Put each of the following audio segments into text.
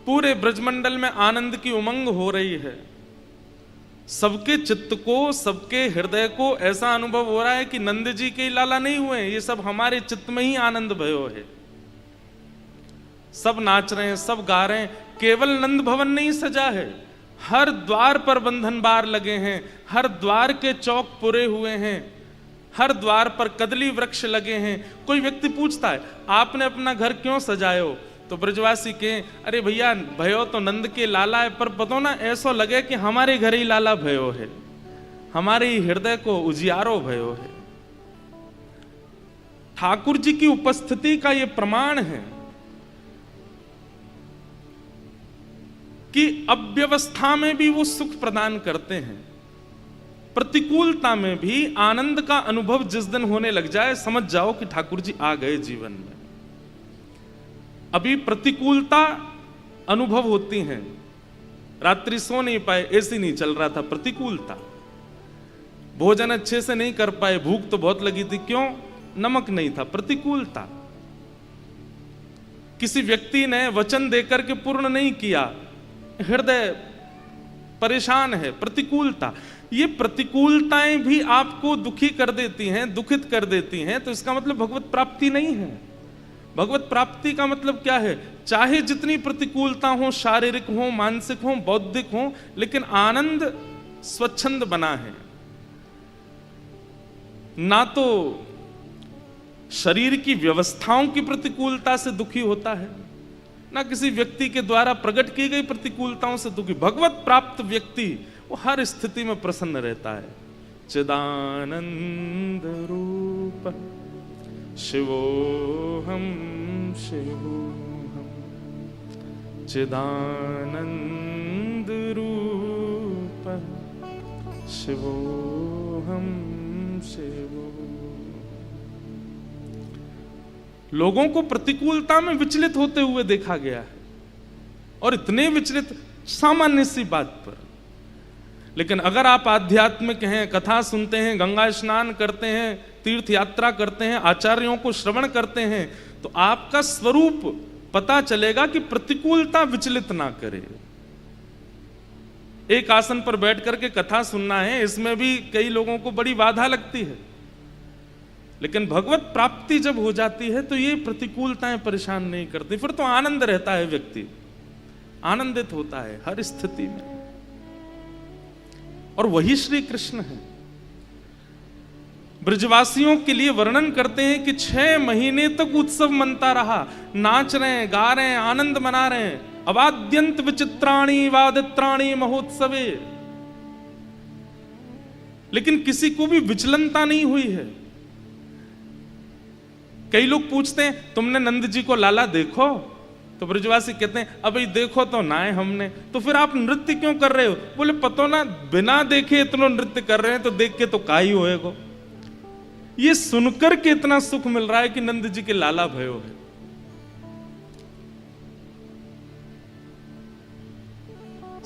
पूरे ब्रजमंडल में आनंद की उमंग हो रही है। सबके चित्त को, सबके हृदय को ऐसा अनुभव हो रहा है कि नंद जी के लाला नहीं हुए, ये सब हमारे चित्त में ही आनंद भयो है। सब नाच रहे हैं, सब गा रहे हैं। केवल नंद भवन नहीं सजा है, हर द्वार पर बंधन बार लगे हैं, हर द्वार के चौक पुरे हुए हैं, हर द्वार पर कदली वृक्ष लगे हैं। कोई व्यक्ति पूछता है आपने अपना घर क्यों सजायो, तो ब्रजवासी के अरे भैया भयो तो नंद के लाला है, पर पतो ना ऐसा लगे कि हमारे घर ही लाला भयो है, हमारे ही हृदय को उजियारो भयो है। ठाकुर जी की उपस्थिति का यह प्रमाण है कि अव्यवस्था में भी वो सुख प्रदान करते हैं, प्रतिकूलता में भी आनंद का अनुभव जिस दिन होने लग जाए समझ जाओ कि ठाकुर जी आ गए जीवन में। अभी प्रतिकूलता अनुभव होती है, रात्रि सो नहीं पाए, एसी नहीं चल रहा था, प्रतिकूलता। भोजन अच्छे से नहीं कर पाए, भूख तो बहुत लगी थी, क्यों? नमक नहीं था, प्रतिकूलता। किसी व्यक्ति ने वचन देकर के पूर्ण नहीं किया, हृदय परेशान है, प्रतिकूलता। ये प्रतिकूलताएं भी आपको दुखी कर देती हैं, दुखित कर देती हैं, तो इसका मतलब भगवत प्राप्ति नहीं है। भगवत प्राप्ति का मतलब क्या है? चाहे जितनी प्रतिकूलता हो, शारीरिक हो, मानसिक हो, बौद्धिक हो, लेकिन आनंद स्वच्छंद बना है। ना तो शरीर की व्यवस्थाओं की प्रतिकूलता से दुखी होता है, ना किसी व्यक्ति के द्वारा प्रकट की गई प्रतिकूलताओं से दुखी। भगवत प्राप्त व्यक्ति वो हर स्थिति में प्रसन्न रहता है। चिदानंद रूप शिवोहम शिवोहम, चिदानंद रूप शिवोहम शिवोहम। लोगों को प्रतिकूलता में विचलित होते हुए देखा गया है, और इतने विचलित सामान्य सी बात पर। लेकिन अगर आप आध्यात्मिक हैं, कथा सुनते हैं, गंगा स्नान करते हैं, तीर्थ यात्रा करते हैं, आचार्यों को श्रवण करते हैं, तो आपका स्वरूप पता चलेगा कि प्रतिकूलता विचलित ना करे। एक आसन पर बैठ करके कथा सुनना है, इसमें भी कई लोगों को बड़ी बाधा लगती है, लेकिन भगवत प्राप्ति जब हो जाती है तो ये प्रतिकूलताएं परेशान नहीं करती, फिर तो आनंद रहता है, व्यक्ति आनंदित होता है हर स्थिति में। और वही श्री कृष्ण है। ब्रजवासियों के लिए वर्णन करते हैं कि 6 महीने तक उत्सव मनता रहा, नाच रहे हैं, गा रहे हैं, आनंद मना रहे हैं। अवाद्यंत विचित्राणि वादित्राणि महोत्सवे, लेकिन किसी को भी विचलनता नहीं हुई है। कई लोग पूछते हैं तुमने नंद जी को लाला देखो, तो ब्रजवासी कहते हैं अभी देखो तो ना है हमने, तो फिर आप नृत्य क्यों कर रहे हो? बोले पतो ना, बिना देखे इतना नृत्य कर रहे हैं, तो देख के तो का ही होएगा। ये सुनकर के इतना सुख मिल रहा है कि नंद जी के लाला भयो है।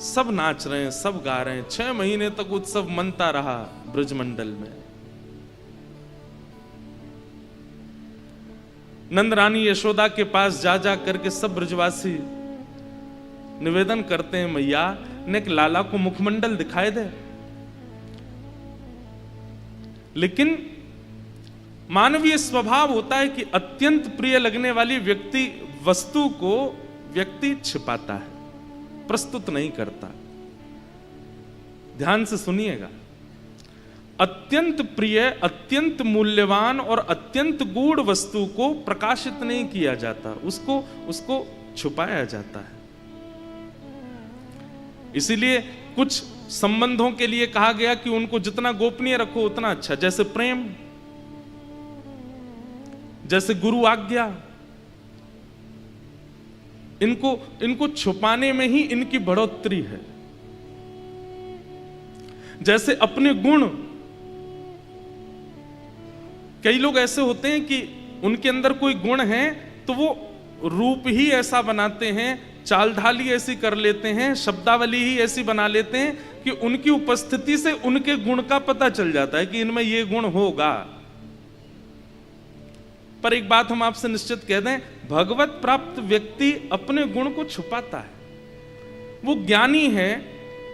सब नाच रहे हैं, सब गा रहे हैं, 6 महीने तक उत्सव मनता रहा ब्रजमंडल में। नंद रानी यशोदा के पास जा जा करके सब ब्रजवासी निवेदन करते हैं, मैया ने लाला को मुखमंडल दिखाई दे। लेकिन मानवीय स्वभाव होता है कि अत्यंत प्रिय लगने वाली वस्तु को व्यक्ति छिपाता है, प्रस्तुत नहीं करता। ध्यान से सुनिएगा, अत्यंत प्रिय, अत्यंत मूल्यवान और अत्यंत गूढ़ वस्तु को प्रकाशित नहीं किया जाता, उसको छुपाया जाता है। इसीलिए कुछ संबंधों के लिए कहा गया कि उनको जितना गोपनीय रखो उतना अच्छा, जैसे प्रेम, जैसे गुरु आज्ञा, इनको छुपाने में ही इनकी बढ़ोतरी है। जैसे अपने गुण, कई लोग ऐसे होते हैं कि उनके अंदर कोई गुण है तो वो रूप ही ऐसा बनाते हैं, चाल ढाली ऐसी कर लेते हैं, शब्दावली ही ऐसी बना लेते हैं कि उनकी उपस्थिति से उनके गुण का पता चल जाता है कि इनमें ये गुण होगा। पर एक बात हम आपसे निश्चित कह दें, भगवत प्राप्त व्यक्ति अपने गुण को छुपाता है। वो ज्ञानी है,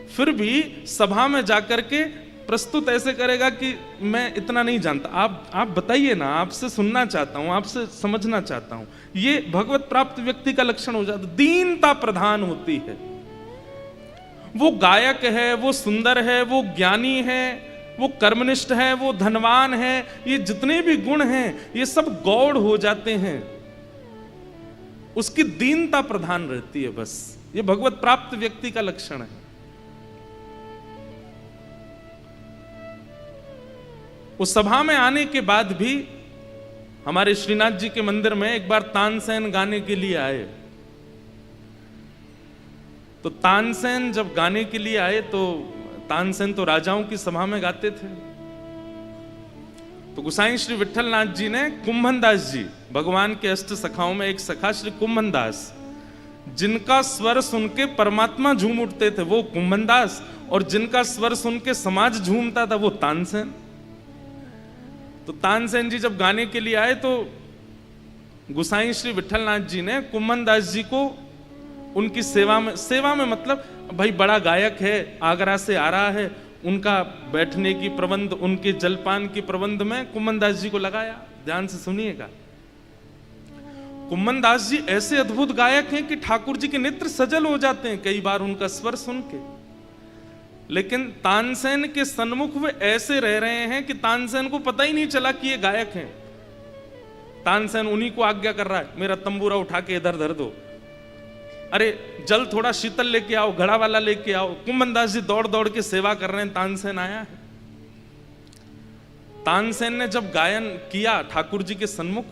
फिर भी सभा में जाकर के प्रस्तुत ऐसे करेगा कि मैं इतना नहीं जानता, आप बताइए ना, आपसे सुनना चाहता हूं, आपसे समझना चाहता हूं। ये भगवत प्राप्त व्यक्ति का लक्षण हो जाता, दीनता प्रधान होती है। वो गायक है, वो सुंदर है, वो ज्ञानी है, वो कर्मनिष्ठ है, वो धनवान है, ये जितने भी गुण हैं ये सब गौड़ हो जाते हैं, उसकी दीनता प्रधान रहती है। बस ये भगवत प्राप्त व्यक्ति का लक्षण है। उस सभा में आने के बाद भी हमारे श्रीनाथ जी के मंदिर में एक बार तानसेन गाने के लिए आए। तो तानसेन जब गाने के लिए आए तो तानसेन तो राजाओं की सभा में गाते थे। तो गोसाई श्री विठलनाथ जी ने कुंभनदास जी, भगवान के अष्ट सखाओं में एक सखा श्री कुंभनदास, जिनका स्वर सुन के परमात्मा झूम उठते थे वो कुंभनदास, और जिनका स्वर सुन के समाज झूमता था वो तानसेन। तो तानसेन जी जब गाने के लिए आए तो गोसाई श्री विठलनाथ जी ने कुंभनदास जी को उनकी सेवा में मतलब भाई बड़ा गायक है, आगरा से आ रहा है, उनका बैठने की प्रबंध, उनके जलपान की प्रबंध में कुंभनदास जी को लगाया। ध्यान से सुनिएगा, कुंभनदास जी ऐसे अद्भुत गायक हैं कि ठाकुर जी के नेत्र सजल हो जाते हैं कई बार उनका स्वर सुन के। लेकिन तानसेन के सन्मुख वे ऐसे रह रहे हैं कि तानसेन को पता ही नहीं चला कि ये गायक हैं। तानसेन उन्हीं को आज्ञा कर रहा है, मेरा तंबूरा उठा के इधर धर दो, अरे जल थोड़ा शीतल लेके आओ, घड़ा वाला लेके आओ। कुंभनदास जी दौड़ दौड़ के सेवा कर रहे हैं, तानसेन आया है। तानसेन ने जब गायन किया ठाकुर जी के सन्मुख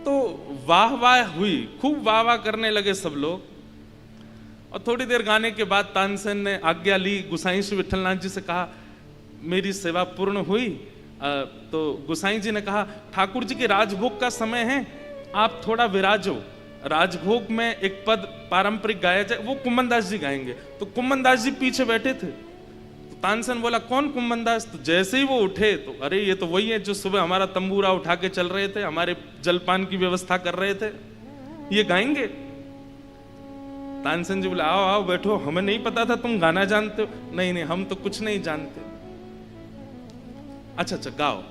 तो वाह वाह हुई, खूब वाह वाह करने लगे सब लोग। और थोड़ी देर गाने के बाद तानसेन ने आज्ञा ली, गोसाई श्री विठलनाथ जी से कहा मेरी सेवा पूर्ण हुई। तो गोसाई जी ने कहा ठाकुर जी के राजभोग का समय है, आप थोड़ा विराजो, राजभोग में एक पद पारंपरिक गाया जाए, वो कुंभनदास जी गाएंगे। तो कुंभनदास जी पीछे बैठे थे। तो तानसेन बोला कौन कुंभनदास? तो जैसे ही वो उठे तो अरे ये तो वही है जो सुबह हमारा तंबूरा उठा के चल रहे थे, हमारे जलपान की व्यवस्था कर रहे थे, ये गाएंगे। तानसेन जी बोला आओ आओ बैठो, हमें नहीं पता था तुम गाना जानते हो। नहीं नहीं हम तो कुछ नहीं जानते। अच्छा अच्छा गाओ।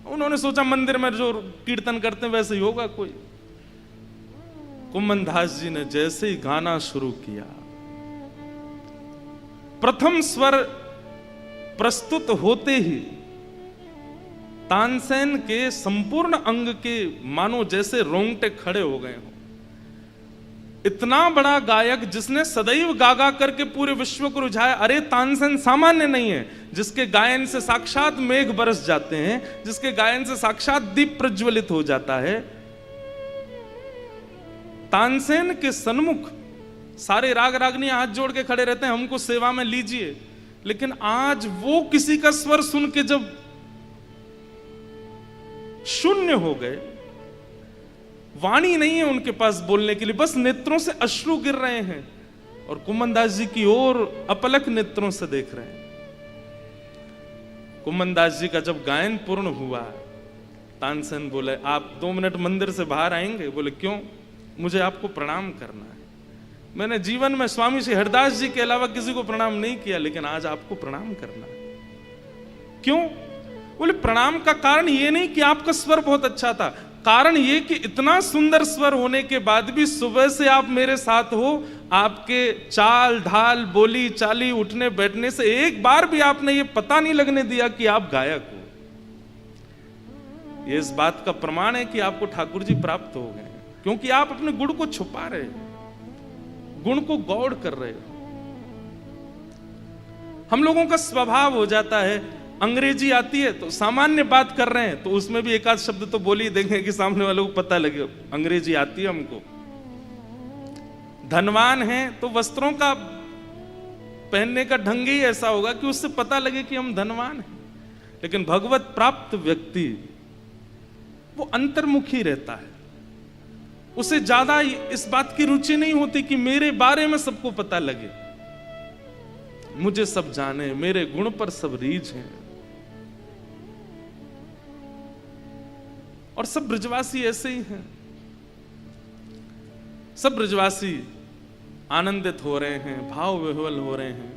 उन्होंने सोचा मंदिर में जो कीर्तन करते हैं वैसे ही होगा कोई। कुंभनदास जी ने जैसे ही गाना शुरू किया, प्रथम स्वर प्रस्तुत होते ही तानसेन के संपूर्ण अंग के मानो जैसे रोंगटे खड़े हो गए हो। इतना बड़ा गायक जिसने सदैव गागा करके पूरे विश्व को रुझाया। अरे तानसेन सामान्य नहीं है, जिसके गायन से साक्षात मेघ बरस जाते हैं, जिसके गायन से साक्षात दीप प्रज्वलित हो जाता है। तानसेन के सन्मुख सारे राग रागनी हाथ जोड़ के खड़े रहते हैं, हमको सेवा में लीजिए। लेकिन आज वो किसी का स्वर सुन के जब शून्य हो गए, वाणी नहीं है उनके पास बोलने के लिए, बस नेत्रों से अश्रु गिर रहे हैं और कुंभनदास जी की ओर अपलक नेत्रों से देख रहे हैं। कुंभनदास जी का जब गायन पूर्ण हुआ, तानसेन बोले आप 2 मिनट मंदिर से बाहर आएंगे? बोले क्यों? मुझे आपको प्रणाम करना है। मैंने जीवन में स्वामी श्री हरदास जी के अलावा किसी को प्रणाम नहीं किया, लेकिन आज आपको प्रणाम करना है। क्यों? बोले प्रणाम का कारण ये नहीं कि आपका स्वर बहुत अच्छा था, कारण ये कि इतना सुंदर स्वर होने के बाद भी सुबह से आप मेरे साथ हो, आपके चाल ढाल बोली चाली उठने बैठने से एक बार भी आपने ये पता नहीं लगने दिया कि आप गायक हो। ये इस बात का प्रमाण है कि आपको ठाकुर जी प्राप्त हो गए, क्योंकि आप अपने गुण को छुपा रहे हो, गुण को गौड़ कर रहे हो। हम लोगों का स्वभाव हो जाता है, अंग्रेजी आती है तो सामान्य बात कर रहे हैं तो उसमें भी एक आध शब्द तो बोल ही देंगे कि सामने वालों को पता लगे अंग्रेजी आती है हमको। धनवान है तो वस्त्रों का पहनने का ढंग ही ऐसा होगा कि उससे पता लगे कि हम धनवान हैं। लेकिन भगवत प्राप्त व्यक्ति वो अंतर्मुखी रहता है, उसे ज्यादा इस बात की रुचि नहीं होती कि मेरे बारे में सबको पता लगे, मुझे सब जाने, मेरे गुण पर सब रीझ हैं। और सब ब्रजवासी ऐसे ही हैं। सब ब्रजवासी आनंदित हो रहे हैं, भाव विह्वल हो रहे हैं,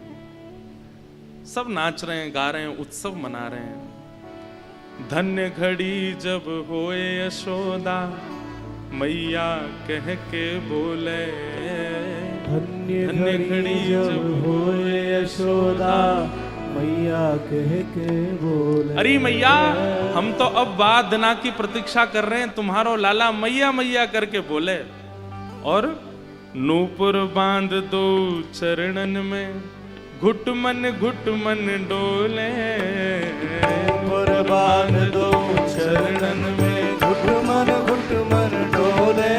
सब नाच रहे हैं, गा रहे हैं, उत्सव मना रहे हैं। धन्य घड़ी जब होए यशोदा मैया कह के बोले, धन्य घड़ी जब होए यशोदा मैया कह के बोले। अरे मैया, हम तो अब वादना की प्रतीक्षा कर रहे हैं, तुम्हारो लाला मैया मैया करके बोले। और नूपुर बांध दो चरणन में, घुट मन डोले। नूपुर बांध दो चरणन में, घुट मन डोले।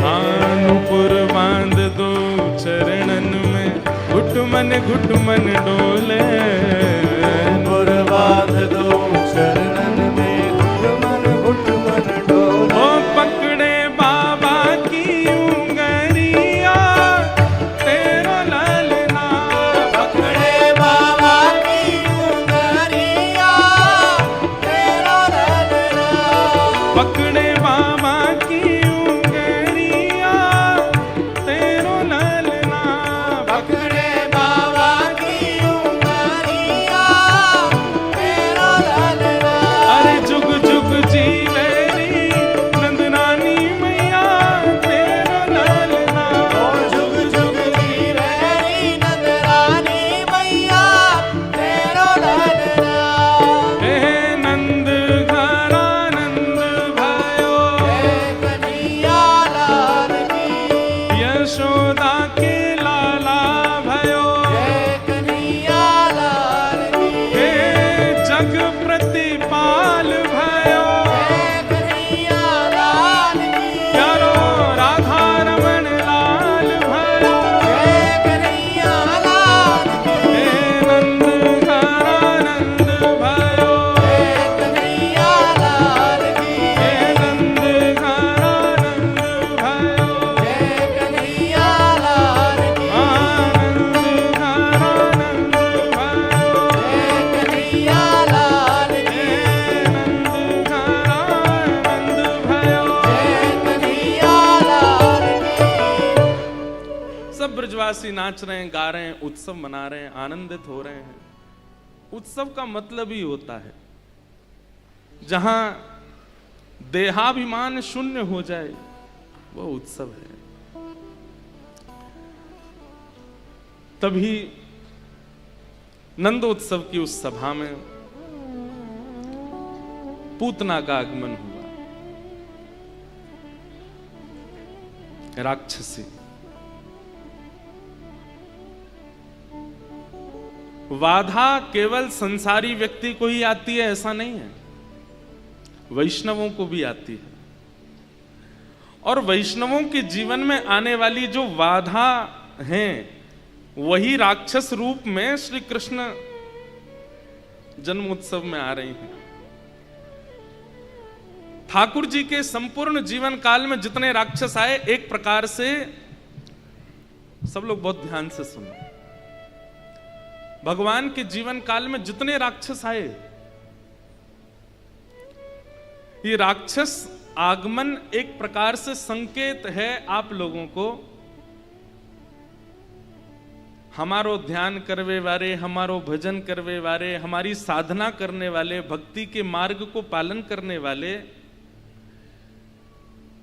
हाँ, नूपुर बांध दो चरणन में, घुट मन डोले। नूपुर बांध दो चरणन में, घुट मन डोले। ओ पकड़े बाबा की उंगलियां तेरा लालना, पकड़े बाबा की उंगलियां तेरा लालना। पकड़े बाबा की उंगलियां तेरो लालना। पकड़े बाबा की उंगलियां तेरा लालना। अरे जुग जुग जीवे री नंदनानी मैया तेरो लालना। ओ जुग जुग जीवे री नंदरानी मैया तेरा लालना। हे नंद घरा नंद भयो, जय कन्हैया लाल की। यशोदा के लाला भयो। जय कन्हैया लाल की। हे जग प्रतिपाल भयो, जय कन्हैया लाल की। प्यारो राधा रमण लाल भयो। जय कन्हैया लाल की। हे नंद घरा नंद भयो। जय कन्हैया लाल की। हे नंद घरा नंद भयो। जय कन्हैया लाल की। आनंद घरा नंद भयो। जय कन्हैया लाल की। नंद घरा नंद भयो। जय कन्हैया लाल की। सब ब्रजवासी नाच रहे हैं, गा रहे हैं, उत्सव मना रहे हैं, आनंदित हो रहे हैं। उत्सव का मतलब ही होता है जहां देहाभिमान शून्य हो जाए, वो उत्सव है। तभी नंद उत्सव की उस सभा में पूतना का आगमन हुआ, राक्षसी। बाधा केवल संसारी व्यक्ति को ही आती है ऐसा नहीं है, वैष्णवों को भी आती है। और वैष्णवों के जीवन में आने वाली जो बाधा हैं, वही राक्षस रूप में श्री कृष्ण जन्म उत्सव में आ रही हैं। ठाकुर जी के संपूर्ण जीवन काल में जितने राक्षस आए, एक प्रकार से, सब लोग बहुत ध्यान से सुनो, भगवान के जीवन काल में जितने राक्षस आए, ये राक्षस आगमन एक प्रकार से संकेत है आप लोगों को, हमारो ध्यान करवे वाले, हमारो भजन करवे वाले, हमारी साधना करने वाले, भक्ति के मार्ग को पालन करने वाले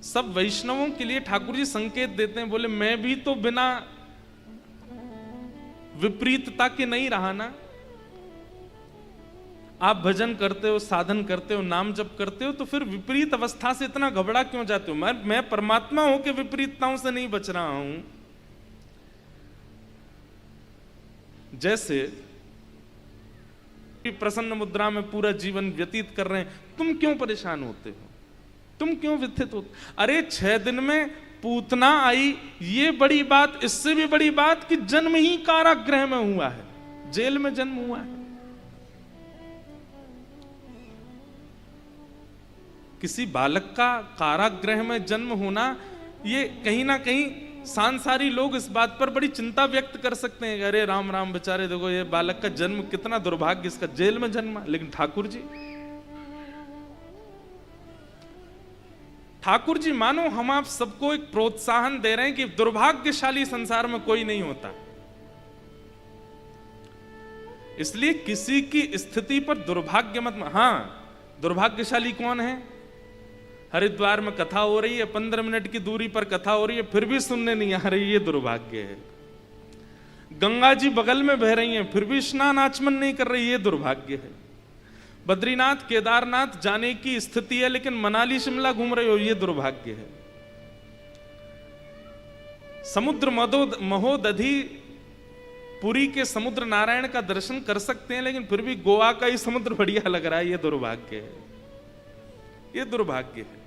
सब वैष्णवों के लिए ठाकुर जी संकेत देते हैं। बोले मैं भी तो बिना विपरीतता के नहीं रहा ना। आप भजन करते हो, साधन करते हो, नाम जप करते हो, तो फिर विपरीत अवस्था से इतना घबरा क्यों जाते हो? मैं परमात्मा हूं कि विपरीतताओं से नहीं बच रहा हूं। जैसे प्रसन्न मुद्रा में पूरा जीवन व्यतीत कर रहे हैं, तुम क्यों परेशान होते हो? तुम क्यों व्यथित होते? अरे 6 दिन में पूतना आई, ये बड़ी बात। इससे भी बड़ी बात कि जन्म ही कारागृह में हुआ है, जेल में जन्म हुआ है। किसी बालक का कारागृह में जन्म होना, ये कहीं ना कहीं सांसारी लोग इस बात पर बड़ी चिंता व्यक्त कर सकते हैं, अरे राम राम बेचारे, देखो ये बालक का जन्म कितना दुर्भाग्य, इसका जेल में जन्मा। लेकिन ठाकुर ठाकुर जी मानो हम आप सबको एक प्रोत्साहन दे रहे हैं कि दुर्भाग्यशाली संसार में कोई नहीं होता, इसलिए किसी की स्थिति पर दुर्भाग्य मत। हां, दुर्भाग्यशाली कौन है? हरिद्वार में कथा हो रही है, 15 मिनट की दूरी पर कथा हो रही है, फिर भी सुनने नहीं आ रही, ये दुर्भाग्य है। गंगा जी बगल में बह रही हैं, फिर भी स्नान आचमन नहीं कर रही, ये दुर्भाग्य है। बद्रीनाथ केदारनाथ जाने की स्थिति है, लेकिन मनाली शिमला घूम रहे हो, ये दुर्भाग्य है। समुद्र महोदधि पुरी के समुद्र नारायण का दर्शन कर सकते हैं, लेकिन फिर भी गोवा का ही समुद्र बढ़िया लग रहा है, ये दुर्भाग्य है, ये दुर्भाग्य है।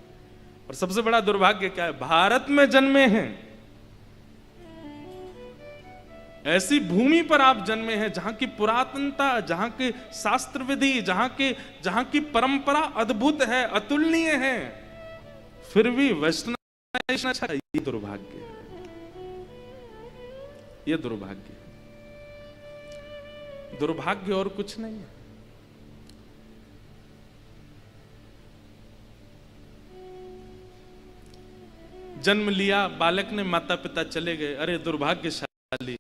और सबसे बड़ा दुर्भाग्य क्या है? भारत में जन्मे हैं, ऐसी भूमि पर आप जन्मे हैं जहां की पुरातनता, जहां के शास्त्र विधि, जहां की परंपरा अद्भुत है, अतुलनीय है, फिर भी वैष्णव, ये दुर्भाग्य है, ये दुर्भाग्य है। दुर्भाग्य और कुछ नहीं है। जन्म लिया, बालक ने, माता पिता चले गए, अरे दुर्भाग्यशाली।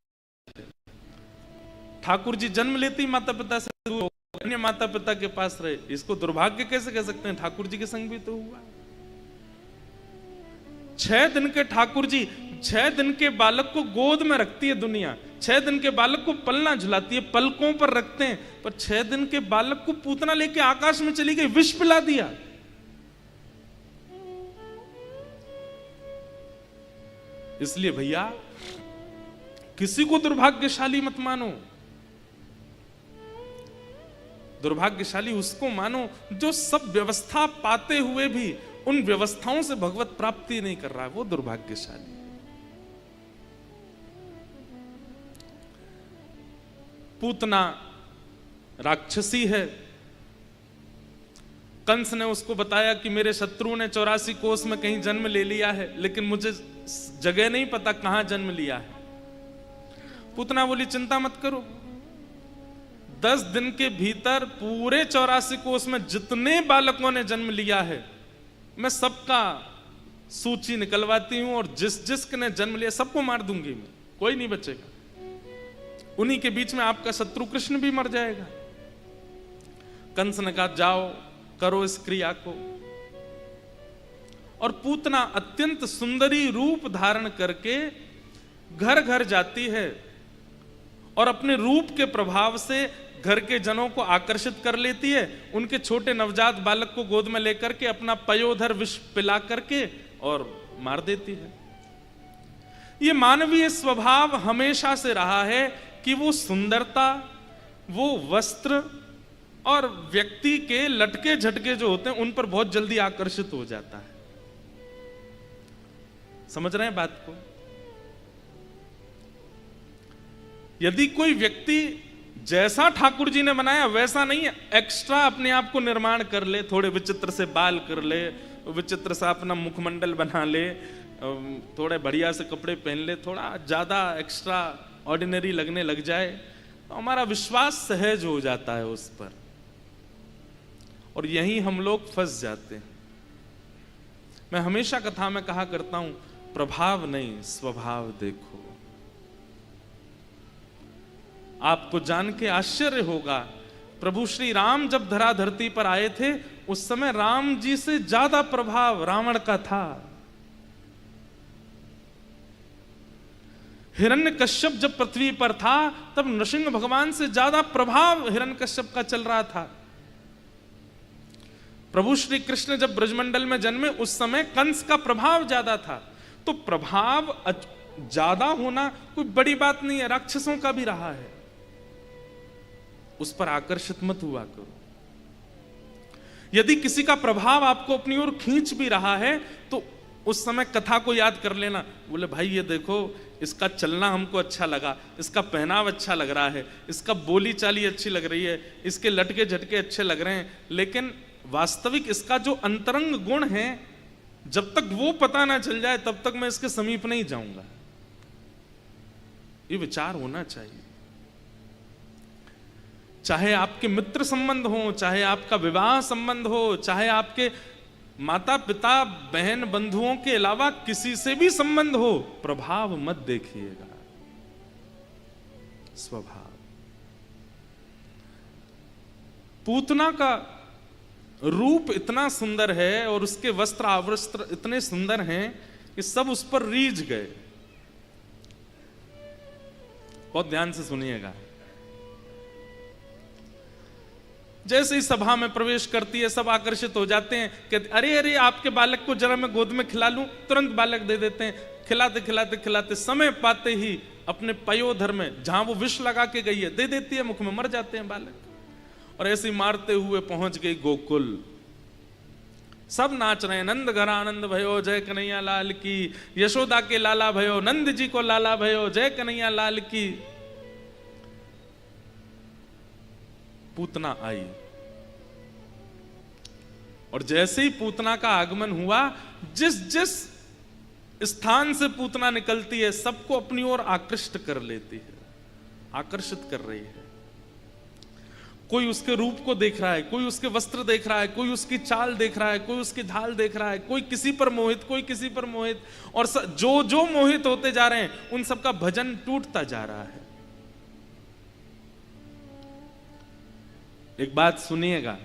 ठाकुर जी जन्म लेते ही माता पिता से दूर हो गए, अन्य माता पिता के पास रहे, इसको दुर्भाग्य कैसे कह सकते हैं? ठाकुर जी के संग भी तो हुआ। 6 दिन के ठाकुर जी 6 दिन के बालक को गोद में रखती है दुनिया, 6 दिन के बालक को पलना झुलाती है, पलकों पर रखते हैं, पर 6 दिन के बालक को पूतना लेके आकाश में चली गई, विष पिला दिया। इसलिए भैया किसी को दुर्भाग्यशाली मत मानो। दुर्भाग्यशाली उसको मानो जो सब व्यवस्था पाते हुए भी उन व्यवस्थाओं से भगवत प्राप्ति नहीं कर रहा है, वो दुर्भाग्यशाली है। पूतना राक्षसी है, कंस ने उसको बताया कि मेरे शत्रु ने 84 कोस में कहीं जन्म ले लिया है, लेकिन मुझे जगह नहीं पता कहां जन्म लिया है। पूतना बोली चिंता मत करो, 10 दिन के भीतर पूरे 84 कोस में जितने बालकों ने जन्म लिया है, मैं सबका सूची निकलवाती हूं, और जिस ने जन्म लिया सबको मार दूंगी मैं, कोई नहीं बचेगा। उन्हीं के बीच में आपका शत्रु कृष्ण भी मर जाएगा। कंस ने कहा जाओ करो इस क्रिया को, और पूतना अत्यंत सुंदरी रूप धारण करके घर घर जाती है, और अपने रूप के प्रभाव से घर के जनों को आकर्षित कर लेती है। उनके छोटे नवजात बालक को गोद में लेकर के अपना पयोधर विष पिला करके और मार देती है। ये मानवीय स्वभाव हमेशा से रहा है कि वो सुंदरता, वो वस्त्र और व्यक्ति के लटके झटके जो होते हैं उन पर बहुत जल्दी आकर्षित हो जाता है। समझ रहे हैं बात को? यदि कोई व्यक्ति जैसा ठाकुर जी ने बनाया वैसा नहीं है, एक्स्ट्रा अपने आप को निर्माण कर ले, थोड़े विचित्र से बाल कर ले, विचित्र सा अपना मुखमंडल बना ले, थोड़े बढ़िया से कपड़े पहन ले, थोड़ा ज्यादा एक्स्ट्रा ऑर्डिनरी लगने लग जाए, तो हमारा विश्वास सहज हो जाता है उस पर, और यही हम लोग फंस जाते हैं। मैं हमेशा कथा में कहा करता हूं, प्रभाव नहीं स्वभाव देखो। आपको जान के आश्चर्य होगा, प्रभु श्री राम जब धरा धरती पर आए थे, उस समय राम जी से ज्यादा प्रभाव रावण का था। हिरण्यकश्यप जब पृथ्वी पर था, तब नृसिंह भगवान से ज्यादा प्रभाव हिरण्यकश्यप का चल रहा था। प्रभु श्री कृष्ण जब ब्रजमंडल में जन्मे, उस समय कंस का प्रभाव ज्यादा था। तो प्रभाव ज्यादा होना कोई बड़ी बात नहीं है, राक्षसों का भी रहा है, उस पर आकर्षित मत हुआ करो। यदि किसी का प्रभाव आपको अपनी ओर खींच भी रहा है, तो उस समय कथा को याद कर लेना, बोले भाई ये देखो, इसका चलना हमको अच्छा लगा, इसका पहनाव अच्छा लग रहा है, इसका बोली चाली अच्छी लग रही है, इसके लटके झटके अच्छे लग रहे हैं, लेकिन वास्तविक इसका जो अंतरंग गुण है, जब तक वो पता ना चल जाए तब तक मैं इसके समीप नहीं जाऊंगा। ये विचार होना चाहिए। चाहे आपके मित्र संबंध हो, चाहे आपका विवाह संबंध हो, चाहे आपके माता पिता बहन बंधुओं के अलावा किसी से भी संबंध हो, प्रभाव मत देखिएगा, स्वभाव। पूतना का रूप इतना सुंदर है और उसके वस्त्र आवस्त्र इतने सुंदर हैं कि सब उस पर रीझ गए। बहुत ध्यान से सुनिएगा। जैसे ही सभा में प्रवेश करती है, सब आकर्षित हो जाते हैं कि अरे अरे आपके बालक को जरा मैं गोद में खिला लूं, तुरंत बालक दे देते हैं। खिलाते खिलाते खिलाते समय पाते ही अपने पयोधर में जहां वो विष लगा के गई है दे देती है, मुख में मर जाते हैं बालक। और ऐसे मारते हुए पहुंच गई गोकुल। सब नाच रहे हैं, नंद घर आनंद भयो, जय कन्हैया लाल की। यशोदा के लाला भयो, नंद जी को लाला भयो, जय कन्हैया लाल की। पूतना आई और जैसे ही पूतना का आगमन हुआ, जिस जिस स्थान से पूतना निकलती है सबको अपनी ओर आकृष्ट कर लेती है, आकर्षित कर रही है। कोई उसके रूप को देख रहा है, कोई उसके वस्त्र देख रहा है, कोई उसकी चाल देख रहा है, कोई उसकी ढाल देख रहा है, कोई किसी पर मोहित, कोई किसी पर मोहित। और जो जो मोहित होते जा रहे हैं उन सबका भजन टूटता जा रहा है। एक बात सुनिएगा,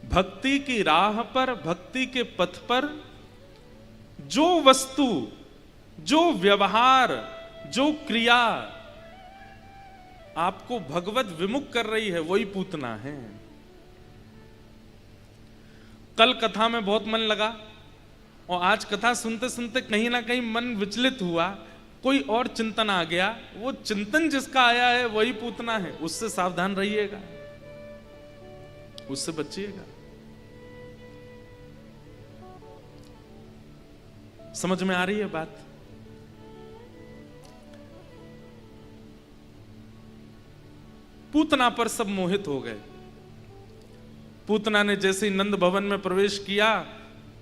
भक्ति की राह पर, भक्ति के पथ पर जो वस्तु, जो व्यवहार, जो क्रिया आपको भगवत विमुख कर रही है वही पूतना है। कल कथा में बहुत मन लगा और आज कथा सुनते सुनते कहीं ना कहीं मन विचलित हुआ, कोई और चिंतन आ गया। वो चिंतन जिसका आया है वही पूतना है, उससे सावधान रहिएगा, उससे बचिएगा। समझ में आ रही है बात? पूतना पर सब मोहित हो गए। पूतना ने जैसे ही नंद भवन में प्रवेश किया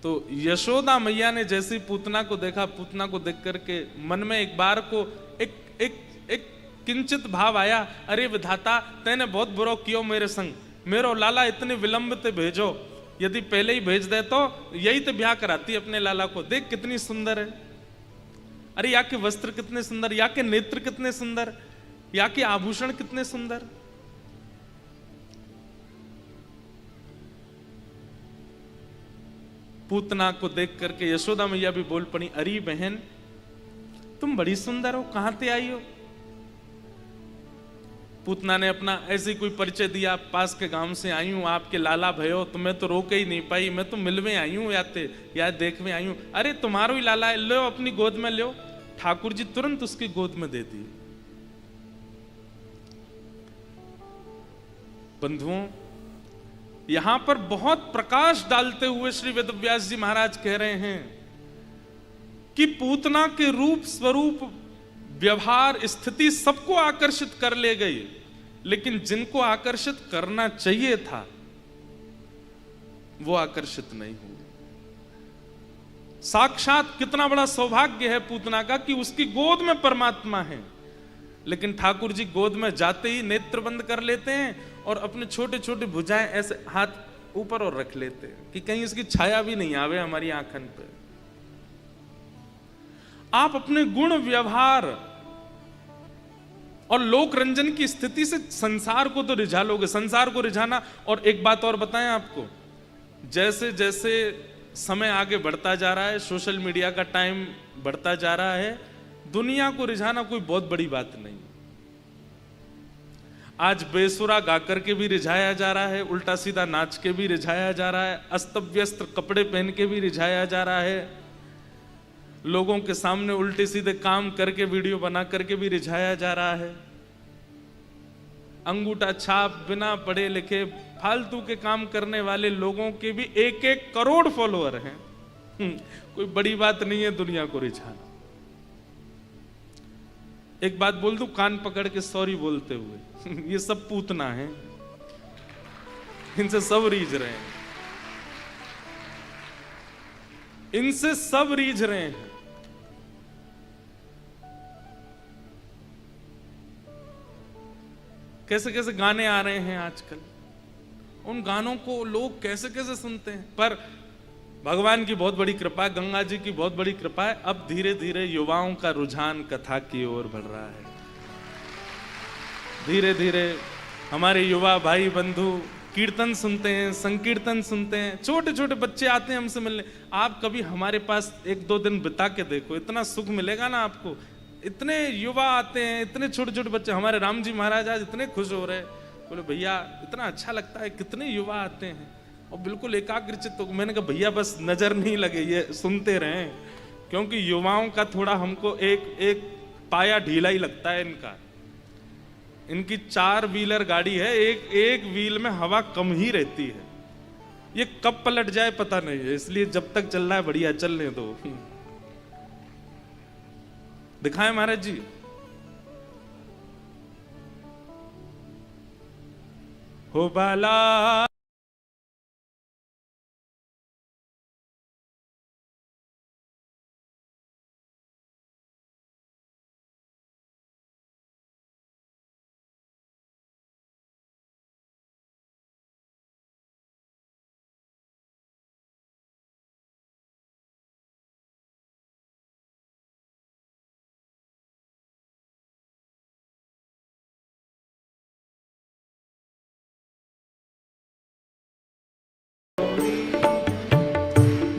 तो यशोदा मैया ने जैसे ही पूतना को देखा, पूतना को देख करके मन में एक बार को एक एक एक किंचित भाव आया, अरे विधाता तैने बहुत बुरा कियो मेरे संग, मेरो लाला इतने विलंब ते भेजो, यदि पहले ही भेज दे तो यही तो ब्याह कराती अपने लाला को। देख कितनी सुंदर है, अरे या के वस्त्र कितने सुंदर, या के नेत्र कितने सुंदर, या के आभूषण कितने सुंदर। पूतना को देख करके यशोदा मैया भी बोल पड़ी, अरे बहन तुम बड़ी सुंदर हो, कहां से आई हो? पूतना ने अपना ऐसे कोई परिचय दिया, पास के गांव से आई हूं, आपके लाला भयो, तुम्हें तो रोक ही नहीं पाई, मैं तो मिलवे आई हूं या देखवे आई हूं। अरे तुम्हारो ही लाला है, लो अपनी गोद में लो। ठाकुर जी तुरंत उसकी गोद में दे दी। बंधुओं, यहां पर बहुत प्रकाश डालते हुए श्री वेदव्यास जी महाराज कह रहे हैं कि पूतना के रूप, स्वरूप, व्यवहार, स्थिति सबको आकर्षित कर ले गई, लेकिन जिनको आकर्षित करना चाहिए था वो आकर्षित नहीं हुए। साक्षात कितना बड़ा सौभाग्य है पूतना का कि उसकी गोद में परमात्मा है, लेकिन ठाकुर जी गोद में जाते ही नेत्र बंद कर लेते हैं और अपने छोटे छोटे भुजाएं ऐसे हाथ ऊपर और रख लेते हैं कि कहीं इसकी छाया भी नहीं आवे हमारी आंखन पे। आप अपने गुण, व्यवहार और लोक रंजन की स्थिति से संसार को तो रिझा लोगे, संसार को रिझाना। और एक बात और बताएं आपको, जैसे जैसे समय आगे बढ़ता जा रहा है, सोशल मीडिया का टाइम बढ़ता जा रहा है, दुनिया को रिझाना कोई बहुत बड़ी बात नहीं। आज बेसुरा गाकर के भी रिझाया जा रहा है, उल्टा सीधा नाच के भी रिझाया जा रहा है, अस्त व्यस्त कपड़े पहन के भी रिझाया जा रहा है, लोगों के सामने उल्टे सीधे काम करके वीडियो बना करके भी रिझाया जा रहा है। अंगूठा छाप, बिना पढ़े लिखे फालतू के काम करने वाले लोगों के भी 1-1 करोड़ फॉलोअर हैं। कोई बड़ी बात नहीं है दुनिया को रिझाना। एक बात बोल दूं कान पकड़ के सॉरी बोलते हुए, ये सब पूतना है, इनसे सब रीझ रहे हैं, इनसे सब रीझ रहे हैं। कैसे कैसे गाने आ रहे हैं आजकल, उन गानों को लोग कैसे कैसे सुनते हैं। पर भगवान की बहुत बड़ी कृपा है, गंगा जी की बहुत बड़ी कृपा है, अब धीरे धीरे युवाओं का रुझान कथा की ओर बढ़ रहा है। धीरे धीरे हमारे युवा भाई बंधु कीर्तन सुनते हैं, संकीर्तन सुनते हैं, छोटे छोटे बच्चे आते हैं हमसे मिलने। आप कभी हमारे पास एक दो दिन बिता के देखो, इतना सुख मिलेगा ना आपको। इतने युवा आते हैं, इतने छोटे छोटे बच्चे। हमारे राम जी महाराज आज इतने खुश हो रहे हैं, बोले भैया इतना अच्छा लगता है, कितने युवा आते हैं और बिल्कुल एकाग्रचित्त। तो मैंने कहा भैया बस नजर नहीं लगे, ये सुनते रहें, क्योंकि युवाओं का थोड़ा हमको एक पाया ढीला ही लगता है इनका। इनकी 4 व्हीलर गाड़ी है, एक व्हील में हवा कम ही रहती है, ये कब पलट जाए पता नहीं है। इसलिए जब तक चल रहा है बढ़िया चलने दो। दिखाएं महाराज जी। हो बाला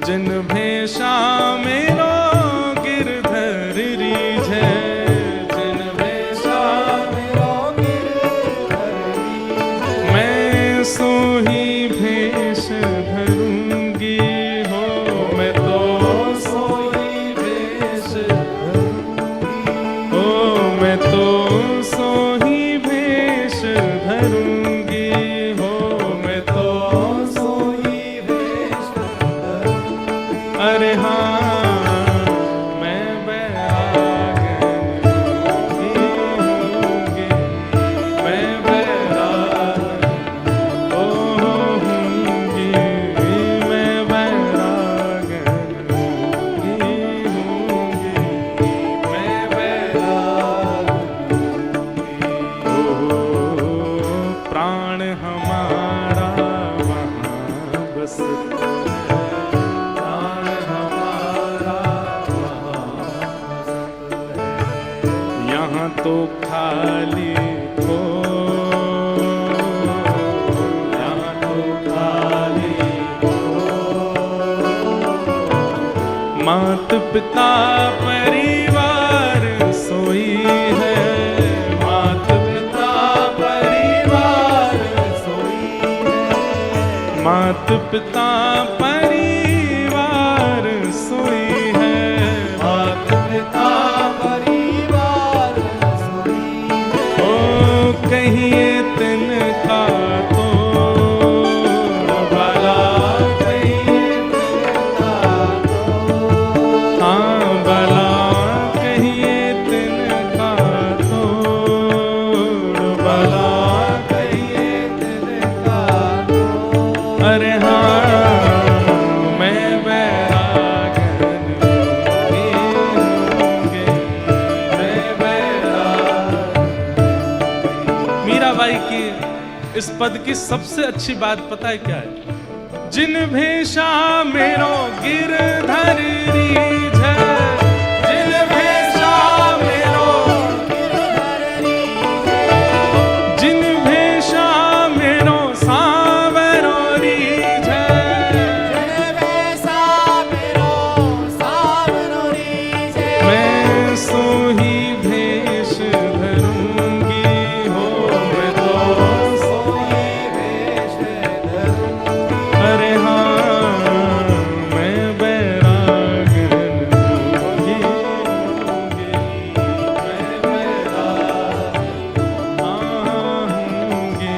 जिन भेषा मेरो गिरधर रीझे, जिन भेषा मेरो गिरधर रीझे, मैं सो ही भेष धरूंगी हो, मैं तो सो ही भेष धरूंगी हो, मैं तो सो ही भेष धरूंगी हो, मैं तो सो ही भेष। अरे हाँ मैं बैरागन ही होंगी, मैं बैरागन होंगी, मैं बैरागन ही होंगी, मैं बैरागन होंगी। प्राण हमारा वहाँ बसता है, यहाँ तो खाली हो, यहाँ तो खाली हो। मात पिता परिवार सोई है, मात पिता परिवार सोई है, मात पिता परिवार सोई है, मात पिता कहिए तिनका तो भला, कहिए तिनका तो हाँ भला, कहिए तिनका तो भला, कहिए तिनका तो। अरे हाँ मैं बैरागन होंगे, मैं बैरागन। मीराबाई की इस पद की सबसे अच्छी बात पता है क्या है? जिन भेषा मेरो गिरधर रीझे, जिन भेषा मेरो गिरधर रीझे, जिन भेषा मेरो सावरो रीझे, जिन भेषा मेरो सावरो रीझे, मैं सो ही भेष धरूंगी हो, मैं तो सो ही भेष धरूंगी। अरे हाँ मैं बैरागन होंगी, मैं बैरागन होंगी,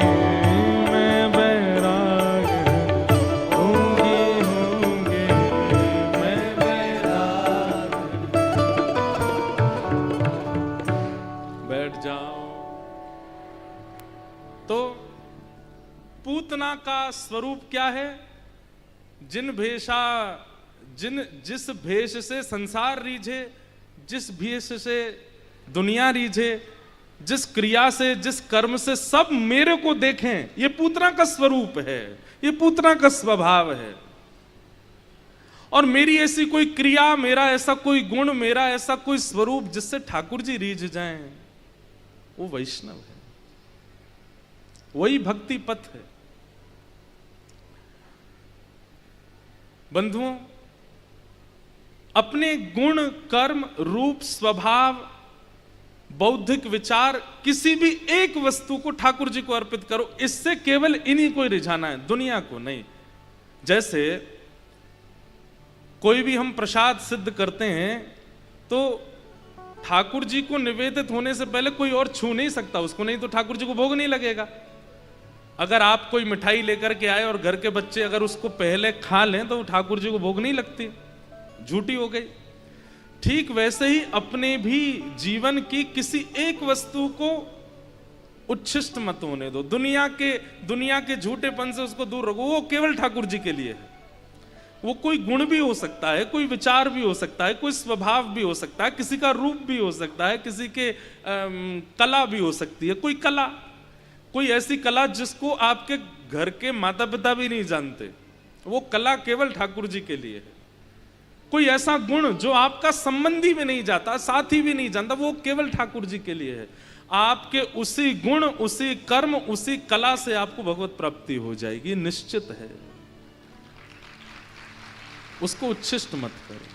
मैं बैरागन होंगी, मैं बैरागन। बैठ जाओ। तो पूतना का स्वरूप क्या है? जिस भेष से संसार रीझे, जिस भेष से दुनिया रीझे, जिस क्रिया से, जिस कर्म से सब मेरे को देखें, ये पूतना का स्वरूप है, ये पूतना का स्वभाव है। और मेरी ऐसी कोई क्रिया, मेरा ऐसा कोई गुण, मेरा ऐसा कोई स्वरूप जिससे ठाकुर जी रीझ जाएं, वो वैष्णव है, वही भक्ति पथ है। बंधुओं, अपने गुण, कर्म, रूप, स्वभाव, बौद्धिक विचार, किसी भी एक वस्तु को ठाकुर जी को अर्पित करो। इससे केवल इन्हीं को रिझाना है, दुनिया को नहीं। जैसे कोई भी हम प्रसाद सिद्ध करते हैं तो ठाकुर जी को निवेदित होने से पहले कोई और छू नहीं सकता उसको, नहीं तो ठाकुर जी को भोग नहीं लगेगा। अगर आप कोई मिठाई लेकर के आए और घर के बच्चे अगर उसको पहले खा लें तो ठाकुर जी को भोग नहीं लगती, झूठी हो गई। ठीक वैसे ही अपने भी जीवन की किसी एक वस्तु को उच्छिष्ट मत होने दो, दुनिया के झूठेपन से उसको दूर रखो। वो केवल ठाकुर जी के लिए है। वो कोई गुण भी हो सकता है, कोई विचार भी हो सकता है, कोई स्वभाव भी हो सकता है, किसी का रूप भी हो सकता है, किसी के कला भी हो सकती है। कोई कला, कोई ऐसी कला जिसको आपके घर के माता पिता भी नहीं जानते, वो कला केवल ठाकुर जी के लिए है। कोई ऐसा गुण जो आपका संबंधी भी नहीं जाता, साथी भी नहीं जानता, वो केवल ठाकुर जी के लिए है। आपके उसी गुण, उसी कर्म, उसी कला से आपको भगवत प्राप्ति हो जाएगी, निश्चित है। उसको उच्छिष्ट मत करो।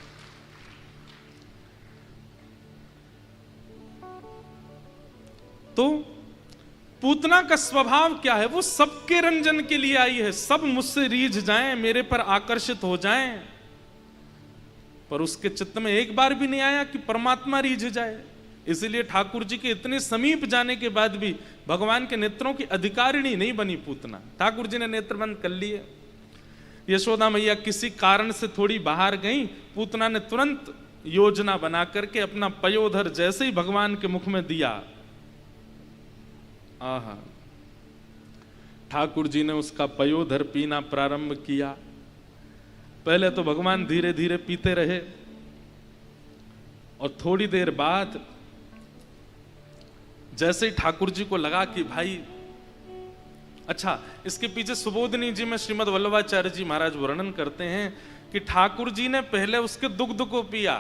तो पूतना का स्वभाव क्या है? वो सबके रंजन के लिए आई है, सब मुझसे रीझ जाएं, मेरे पर आकर्षित हो जाएं। पर उसके चित्त में एक बार भी नहीं आया कि परमात्मा रीझ जाए। इसलिए ठाकुर जी के इतने समीप जाने के बाद भी भगवान के नेत्रों की अधिकारिणी नहीं बनी पूतना। ठाकुर जी ने नेत्र बंद कर लिए। यशोदा मैया किसी कारण से थोड़ी बाहर गई, पूतना ने तुरंत योजना बना करके अपना पयोधर जैसे ही भगवान के मुख में दिया, आहा, ठाकुर जी ने उसका पयोधर पीना प्रारंभ किया। पहले तो भगवान धीरे धीरे पीते रहे और थोड़ी देर बाद जैसे ही ठाकुर जी को लगा कि भाई, अच्छा, इसके पीछे सुबोधनी जी में श्रीमद वल्लभाचार्य जी महाराज वर्णन करते हैं कि ठाकुर जी ने पहले उसके दुग्ध को पिया,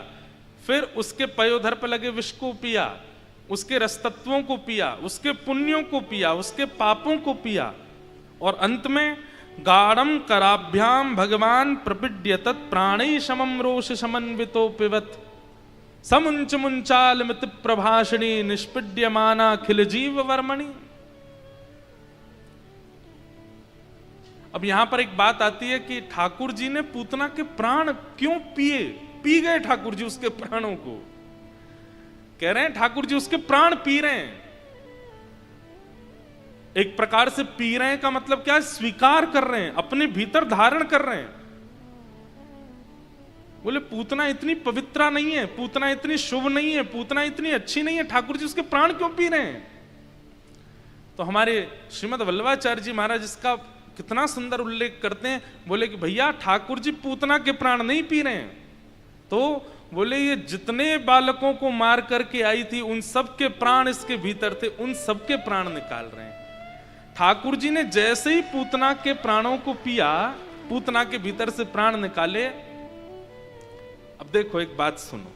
फिर उसके पयोधर पर लगे विष को पिया, उसके रसतत्वों को पिया, उसके पुण्यों को पिया, उसके पापों को पिया, और अंत में गाढ़म कराभ्याम भगवान प्रपीड्य तत् प्राणै समम रोष समन्वितो पिबत समुंच मुंचाल मित प्रभाषणी निष्पीड्यमाना खिल जीव वर्मणि। अब यहां पर एक बात आती है कि ठाकुर जी ने पूतना के प्राण क्यों पिए? पी गए ठाकुर जी उसके प्राणों को। कह रहे हैं ठाकुर जी उसके प्राण पी रहे हैं। एक प्रकार से पी रहे हैं का मतलब क्या है? स्वीकार कर रहे हैं, अपने भीतर धारण कर रहे हैं। बोले पूतना इतनी पवित्रा नहीं है, पूतना इतनी शुभ नहीं है, पूतना इतनी अच्छी नहीं है, ठाकुर जी उसके प्राण क्यों पी रहे हैं? तो हमारे श्रीमद वल्लभाचार्य जी महाराज इसका कितना सुंदर उल्लेख करते हैं। बोले कि भैया ठाकुर जी पूतना के प्राण नहीं पी रहे हैं, तो बोले ये जितने बालकों को मार करके आई थी उन सब के प्राण इसके भीतर थे, उन सब के प्राण निकाल रहे हैं। ठाकुर जी ने जैसे ही पूतना के प्राणों को पिया, पूतना के भीतर से प्राण निकाले। अब देखो एक बात सुनो,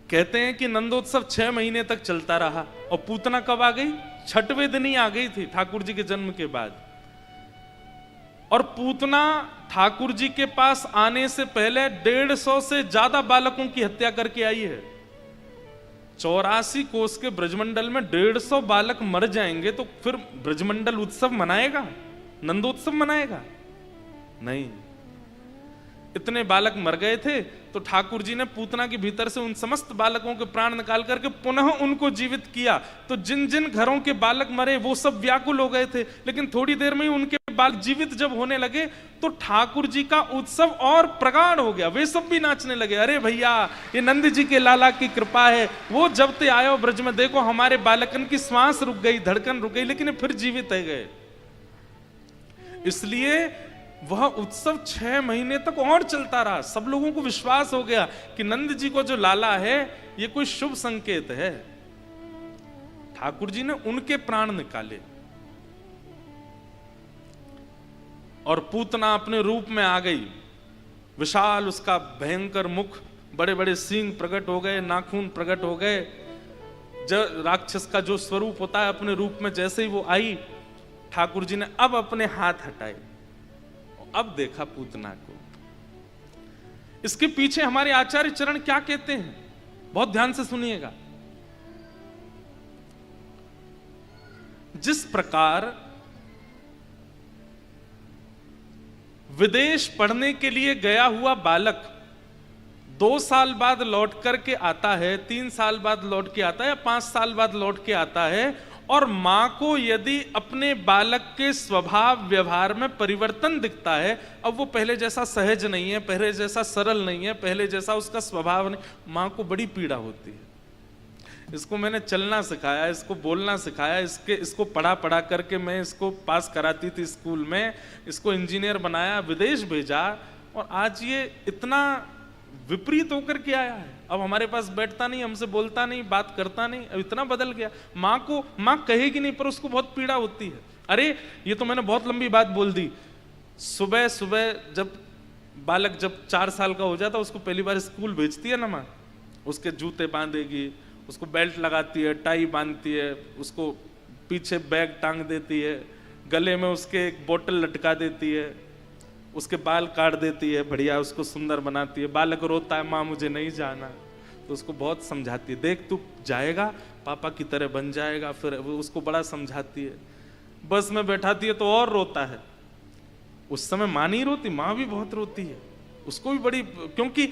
कहते हैं कि नंदोत्सव 6 महीने तक चलता रहा और पूतना कब आ गई? 6वें दिन ही आ गई थी ठाकुर जी के जन्म के बाद। और पूतना ठाकुर जी के पास आने से पहले 150 से ज्यादा बालकों की हत्या करके आई है। 84 कोस के ब्रजमंडल में 150 बालक मर जाएंगे तो फिर ब्रजमंडल उत्सव मनाएगा? नंदोत्सव मनाएगा? नहीं। इतने बालक मर गए थे तो ठाकुर जी ने पूतना के भीतर से उन समस्त बालकों के प्राण निकाल करके पुनः उनको जीवित किया। तो जिन जिन घरों के बालक मरे वो सब व्याकुल हो गए थे, लेकिन थोड़ी देर में ही उनके बालक जीवित जब होने लगे तो ठाकुर जी का उत्सव और प्रगाढ़ हो गया। वे सब भी नाचने लगे, अरे भैया ये नंद जी के लाला की कृपा है, वो जब ते आयो ब्रज में, देखो हमारे बालकन की श्वास रुक गई, धड़कन रुक गई, लेकिन फिर जीवित है गए। इसलिए वह उत्सव 6 महीने तक और चलता रहा। सब लोगों को विश्वास हो गया कि नंद जी को जो लाला है ये कोई शुभ संकेत है। ठाकुर जी ने उनके प्राण निकाले। और पूतना अपने रूप में आ गई, विशाल उसका भयंकर मुख, बड़े बड़े सींग प्रकट हो गए, नाखून प्रकट हो गए। राक्षस का जो स्वरूप होता है अपने रूप में, जैसे ही वो आई, ठाकुर जी ने अब अपने हाथ हटाए, अब देखा पूतना को। इसके पीछे हमारे आचार्य चरण क्या कहते हैं, बहुत ध्यान से सुनिएगा। जिस प्रकार विदेश पढ़ने के लिए गया हुआ बालक 2 साल बाद लौट करके आता है, 3 साल बाद लौट के आता है, या 5 साल बाद लौट के आता है, और मां को यदि अपने बालक के स्वभाव व्यवहार में परिवर्तन दिखता है, अब वो पहले जैसा सहज नहीं है, पहले जैसा सरल नहीं है, पहले जैसा उसका स्वभाव नहीं, मां को बड़ी पीड़ा होती है। इसको मैंने चलना सिखाया, इसको बोलना सिखाया, इसको पढ़ा पढ़ा करके मैं इसको पास कराती थी स्कूल में, इसको इंजीनियर बनाया, विदेश भेजा, और आज ये इतना विपरीत होकर के आया है। अब हमारे पास बैठता नहीं, हमसे बोलता नहीं, बात करता नहीं, अब इतना बदल गया। माँ कहेगी नहीं, पर उसको बहुत पीड़ा होती है। अरे ये तो मैंने बहुत लंबी बात बोल दी। सुबह सुबह जब बालक 4 साल का हो जाता, उसको पहली बार स्कूल भेजती है ना माँ, उसके जूते बांधेगी, उसको बेल्ट लगाती है, टाई बांधती है, उसको पीछे बैग टांग देती है, गले में उसके एक बोतल लटका देती है, उसके बाल काट देती है, बढ़िया उसको सुंदर बनाती है। बालक रोता है, माँ मुझे नहीं जाना, तो उसको बहुत समझाती है, देख तू जाएगा पापा की तरह बन जाएगा। फिर वो उसको बड़ा समझाती है। बस में बैठाती है तो और रोता है। उस समय माँ नहीं रोती, माँ भी बहुत रोती है, उसको भी बड़ी, क्योंकि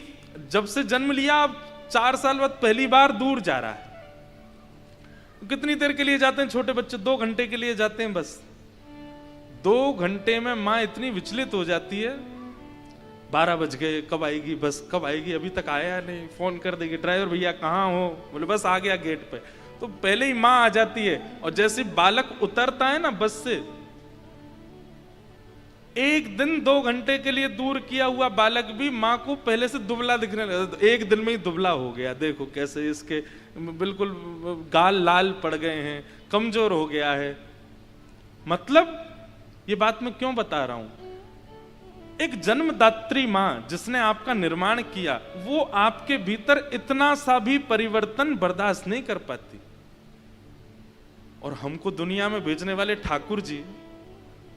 जब से जन्म लिया, अब 4 साल बाद पहली बार दूर जा रहा है। कितनी देर के लिए जाते हैं छोटे बच्चे? 2 घंटे के लिए जाते हैं बस। 2 घंटे में माँ इतनी विचलित हो जाती है, 12 बज गए, कब आएगी बस, कब आएगी, अभी तक आया नहीं, फोन कर देगी, ड्राइवर भैया कहाँ हो, बोले बस आ गया गेट पे। तो पहले ही माँ आ जाती है, और जैसे बालक उतरता है ना बस से, एक दिन 2 घंटे के लिए दूर किया हुआ बालक भी माँ को पहले से दुबला दिखने लगा। 1 दिन में ही दुबला हो गया, देखो कैसे इसके बिल्कुल गाल लाल पड़ गए हैं, कमजोर हो गया है। मतलब ये बात मैं क्यों बता रहा हूं, एक जन्मदात्री मां जिसने आपका निर्माण किया, वो आपके भीतर इतना सा भी परिवर्तन बर्दाश्त नहीं कर पाती। और हमको दुनिया में भेजने वाले ठाकुर जी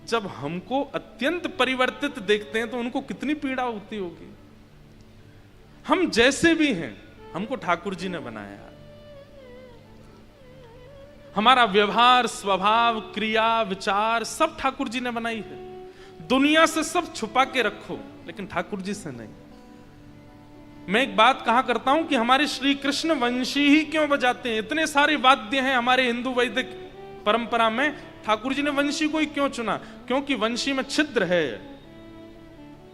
जब हमको अत्यंत परिवर्तित देखते हैं तो उनको कितनी पीड़ा होती होगी। हम जैसे भी हैं, हमको ठाकुर जी ने बनाया। हमारा व्यवहार, स्वभाव, क्रिया, विचार सब ठाकुर जी ने बनाई है। दुनिया से सब छुपा के रखो, लेकिन ठाकुर जी से नहीं। मैं एक बात कहा करता हूं कि हमारे श्री कृष्ण वंशी ही क्यों बजाते हैं? इतने सारे वाद्य हैं हमारे हिंदू वैदिक परंपरा में, ठाकुर जी ने वंशी को ही क्यों चुना? क्योंकि वंशी में छिद्र है,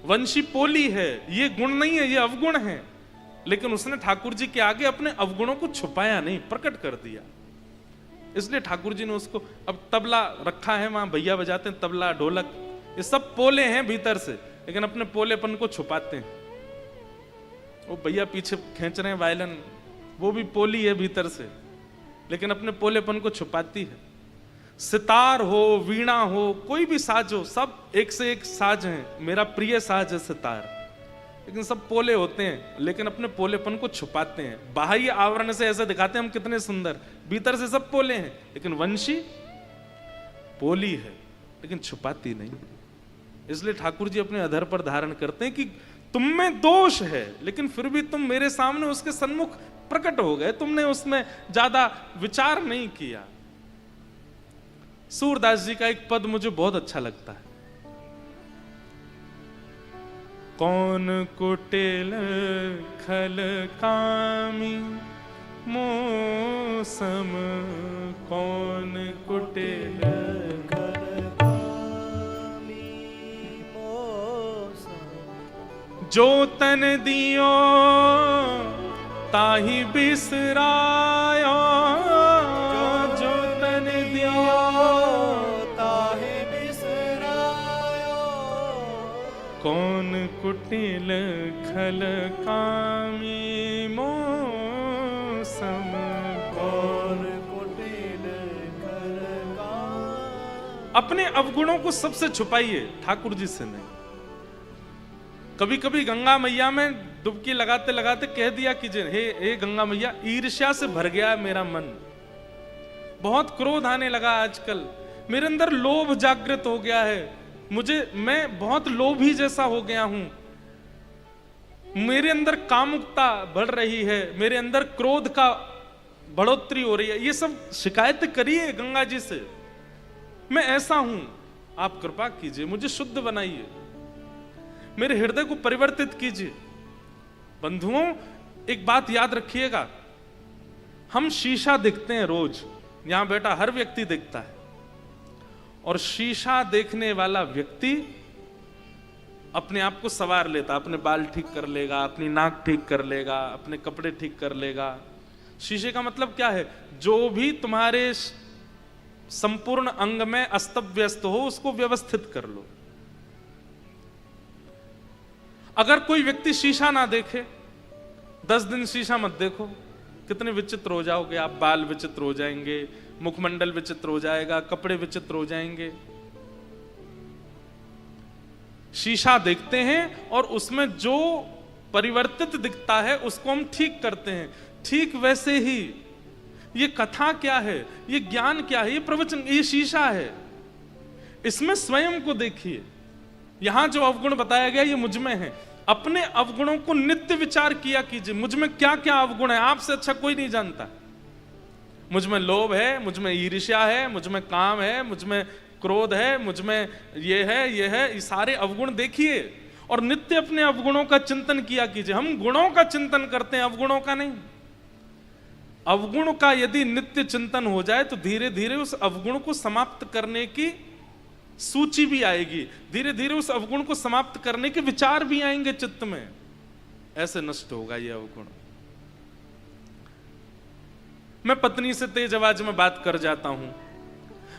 वंशी पोली है, ये गुण नहीं है, ये अवगुण है। लेकिन उसने ठाकुर जी के आगे अपने अवगुणों को छुपाया नहीं, प्रकट कर दिया। इसलिए ठाकुर जी ने उसको, अब तबला रखा है वहां, भैया बजाते हैं तबला, ढोलक, ये सब पोले हैं भीतर से, लेकिन अपने पोलेपन को छुपाते हैं। वो भैया पीछे खींच रहे हैं वायलिन, वो भी पोली है भीतर से, लेकिन अपने पोलेपन को छुपाती है। सितार हो, वीणा हो, कोई भी साज हो, सब एक से एक साज हैं। मेरा प्रिय साज है सितार, लेकिन सब पोले होते हैं, लेकिन अपने पोलेपन को छुपाते हैं। बाह्य आवरण से ऐसे दिखाते हैं हम कितने सुंदर, भीतर से सब पोले हैं। लेकिन वंशी पोली है, लेकिन छुपाती नहीं। इसलिए ठाकुर जी अपने अधर पर धारण करते हैं कि तुम में दोष है, लेकिन फिर भी तुम मेरे सामने उसके सन्मुख प्रकट हो गए, तुमने उसमें ज्यादा विचार नहीं किया। सूरदास जी का एक पद मुझे बहुत अच्छा लगता है, कौन कुटिल खल कामी मौसम, कौन कुटिल खल कामी मौसम, जो तन दियो ताहि बिसरायो, जो तन दियो ताहि बिसरायो, कौन कुटिल खल कामी मौसम, कौन कुटिल अपने अवगुणों को सबसे छुपाइए, ठाकुर जी से नहीं। कभी कभी गंगा मैया में डुबकी लगाते लगाते कह दिया कीजिए, हे गंगा मैया, ईर्ष्या से भर गया है मेरा मन, बहुत क्रोध आने लगा आजकल, मेरे अंदर लोभ जागृत हो गया है, मैं बहुत लोभी जैसा हो गया हूं, मेरे अंदर कामुकता बढ़ रही है, मेरे अंदर क्रोध का बढ़ोतरी हो रही है। ये सब शिकायत करिए गंगा जी से, मैं ऐसा हूं, आप कृपा कीजिए, मुझे शुद्ध बनाइए, मेरे हृदय को परिवर्तित कीजिए। बंधुओं, एक बात याद रखिएगा, हम शीशा देखते हैं रोज, यहां बैठा हर व्यक्ति देखता है, और शीशा देखने वाला व्यक्ति अपने आप को संवार लेता, अपने बाल ठीक कर लेगा, अपनी नाक ठीक कर लेगा, अपने कपड़े ठीक कर लेगा। शीशे का मतलब क्या है? जो भी तुम्हारे संपूर्ण अंग में अस्त व्यस्त हो उसको व्यवस्थित कर लो। अगर कोई व्यक्ति शीशा ना देखे, 10 दिन शीशा मत देखो, कितने विचित्र हो जाओगे आप, बाल विचित्र हो जाएंगे, मुखमंडल विचित्र हो जाएगा, कपड़े विचित्र हो जाएंगे। शीशा देखते हैं और उसमें जो परिवर्तित दिखता है उसको हम ठीक करते हैं। ठीक वैसे ही ये कथा क्या है, ये ज्ञान क्या है, ये प्रवचन, ये शीशा है, इसमें स्वयं को देखिए। यहां जो अवगुण बताया गया ये मुझ में है, अपने अवगुणों को नित्य विचार किया कीजिए, मुझ में क्या क्या अवगुण है, आपसे अच्छा कोई नहीं जानता। मुझ में लोभ है, मुझ में ईर्ष्या है, मुझ में काम है, मुझ में क्रोध है, मुझ में ये है, ये सारे अवगुण देखिए और नित्य अपने अवगुणों का चिंतन किया कीजिए। हम गुणों का चिंतन करते हैं, अवगुणों का नहीं। अवगुण का यदि नित्य चिंतन हो जाए तो धीरे धीरे उस अवगुण को समाप्त करने की सूची भी आएगी, धीरे धीरे उस अवगुण को समाप्त करने के विचार भी आएंगे चित्त में, ऐसे नष्ट होगा ये अवगुण। मैं पत्नी से तेज आवाज में बात कर जाता हूं,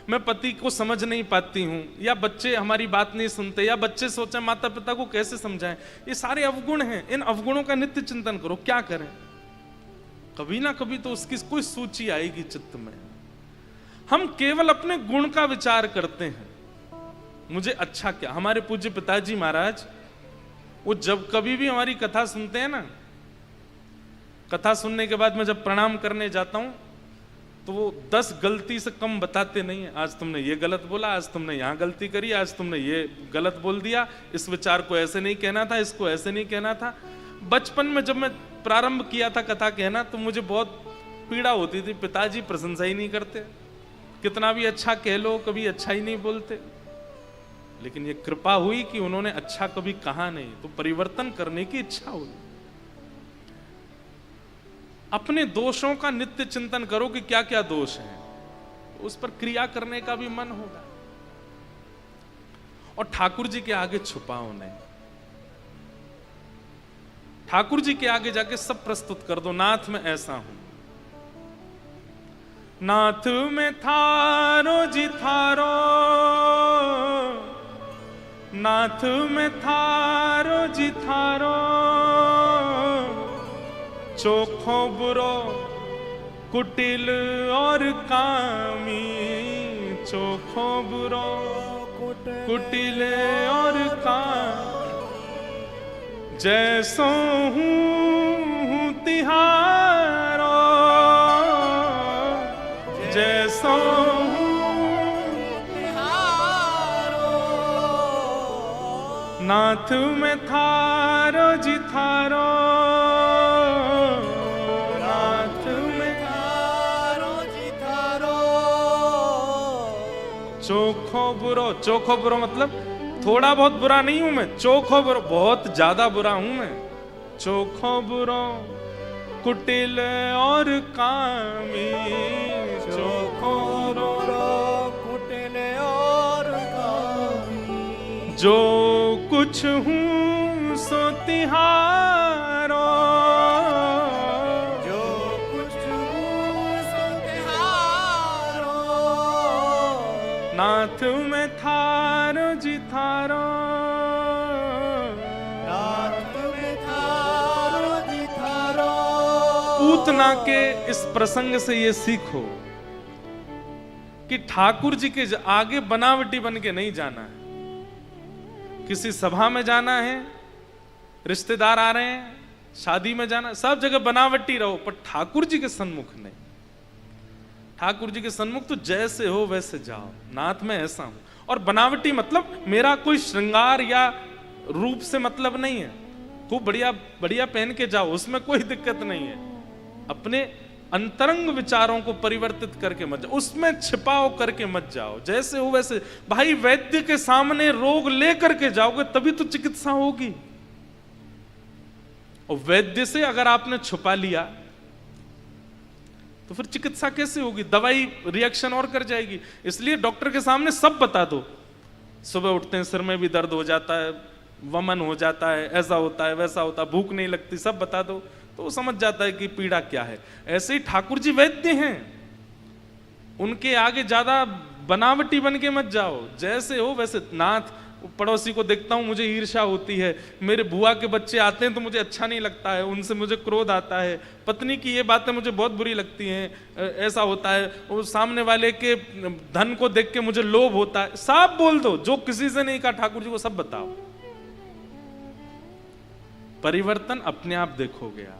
मैं पति को समझ नहीं पाती हूं, या बच्चे हमारी बात नहीं सुनते, या बच्चे सोचे माता पिता को कैसे समझाएं, ये सारे अवगुण हैं। इन अवगुणों का नित्य चिंतन करो, क्या करें, कभी ना कभी तो उसकी कोई सूची आएगी चित्त में। हम केवल अपने गुण का विचार करते हैं, मुझे अच्छा क्या। हमारे पूज्य पिताजी महाराज, वो जब कभी भी हमारी कथा सुनते हैं ना, कथा सुनने के बाद मैं जब प्रणाम करने जाता हूं तो वो 10 गलती से कम बताते नहीं है। आज तुमने ये गलत बोला, आज तुमने यहां गलती करी, आज तुमने ये गलत बोल दिया, इस विचार को ऐसे नहीं कहना था, इसको ऐसे नहीं कहना था। बचपन में जब मैं प्रारंभ किया था कथा कहना तो मुझे बहुत पीड़ा होती थी, पिताजी प्रशंसा ही नहीं करते, कितना भी अच्छा कह लो कभी अच्छा ही नहीं बोलते। लेकिन ये कृपा हुई कि उन्होंने अच्छा कभी कहा नहीं, तो परिवर्तन करने की इच्छा हुई। अपने दोषों का नित्य चिंतन करो कि क्या क्या दोष हैं, उस पर क्रिया करने का भी मन होगा। और ठाकुर जी के आगे छुपाओ नहीं, ठाकुर जी के आगे जाके सब प्रस्तुत कर दो। नाथ मैं ऐसा हूं, नाथ में थारो जी थारो, नाथ में थारो जी थारो, चोखो बुरो कुटिल और कामी, चोखो बुरो कुटिल और कामी, जैसो हूं तिहारो, जैसो नाथ में थारो जी थारो, नाथ में थारो जी थारो, चोखो बुरो। चोखो बुरो मतलब थोड़ा बहुत बुरा नहीं हूं मैं, चोखो बुरो बहुत ज्यादा बुरा हूं मैं। चोखो बुरो कुटिल और कामी, चोखो बुरो कुटिल और कामी, जो कुछ हूं सो तिहारो, जो कुछ हूं सो तिहारो, नाथ में थारो जी थारो, नाथ में थारो जी थारो। पूतना के इस प्रसंग से ये सीखो कि ठाकुर जी के आगे बनावटी बन के नहीं जाना है। किसी सभा में जाना है, रिश्तेदार आ रहे हैं, शादी में जाना, सब जगह बनावटी रहो, पर ठाकुर जी के सन्मुख नहीं। ठाकुर जी के सन्मुख तो जैसे हो वैसे जाओ, नाथ में ऐसा हूं। और बनावटी मतलब मेरा कोई श्रृंगार या रूप से मतलब नहीं है, खूब बढ़िया बढ़िया पहन के जाओ, उसमें कोई दिक्कत नहीं है। अपने अंतरंग विचारों को परिवर्तित करके मत जाओ, उसमें छिपाओ करके मत जाओ, जैसे हो वैसे। भाई वैद्य के सामने रोग लेकर के जाओगे तभी तो चिकित्सा होगी। और वैद्य से अगर आपने छुपा लिया तो फिर चिकित्सा कैसे होगी? दवाई रिएक्शन और कर जाएगी। इसलिए डॉक्टर के सामने सब बता दो। सुबह उठते हैं सिर में भी दर्द हो जाता है, वमन हो जाता है, ऐसा होता है वैसा होता है, भूख नहीं लगती, सब बता दो तो वो समझ जाता है कि पीड़ा क्या है। ऐसे ही ठाकुर जी वैद्य हैं, उनके आगे ज्यादा बनावटी बन के मत जाओ, जैसे हो वैसे। नाथ, पड़ोसी को देखता हूं मुझे ईर्ष्या होती है, मेरे बुआ के बच्चे आते हैं तो मुझे अच्छा नहीं लगता है, उनसे मुझे क्रोध आता है, पत्नी की ये बातें मुझे बहुत बुरी लगती हैं, ऐसा होता है, वो सामने वाले के धन को देख के मुझे लोभ होता है। सब बोल दो, जो किसी से नहीं कहा ठाकुर जी को सब बताओ। परिवर्तन अपने आप देखोगे आप।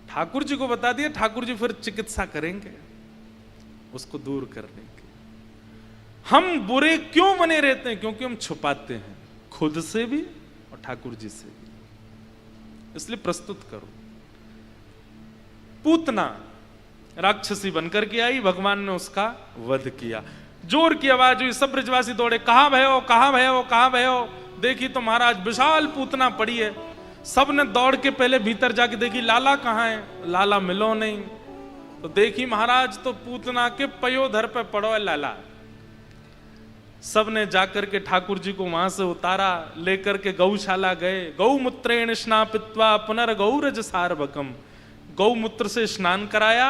ठाकुर जी को बता दिया, ठाकुर जी फिर चिकित्सा करेंगे उसको दूर करने की। हम बुरे क्यों बने रहते हैं? क्योंकि हम छुपाते हैं, खुद से भी और ठाकुर जी से भी। इसलिए प्रस्तुत करो। पूतना राक्षसी बनकर के आई, भगवान ने उसका वध किया। जोर की आवाज हुई, सब ब्रजवासी दौड़े, कहां भय हो, कहां भय हो, कहां भय हो? देखी तो महाराज विशाल पूतना पड़ी है। सब ने दौड़ के पहले भीतर जाके देखी, लाला कहां है? लाला मिलो नहीं। तो देखी महाराज तो पूतना के पयोधर पे पड़ो है लाला। सब ने जाकर के ठाकुर जी को वहां से उतारा, लेकर के गौशाला गए। गौमूत्रेण स्नापित्वा पुनर्गौरज सार्वकम, गौमूत्र से स्नान कराया,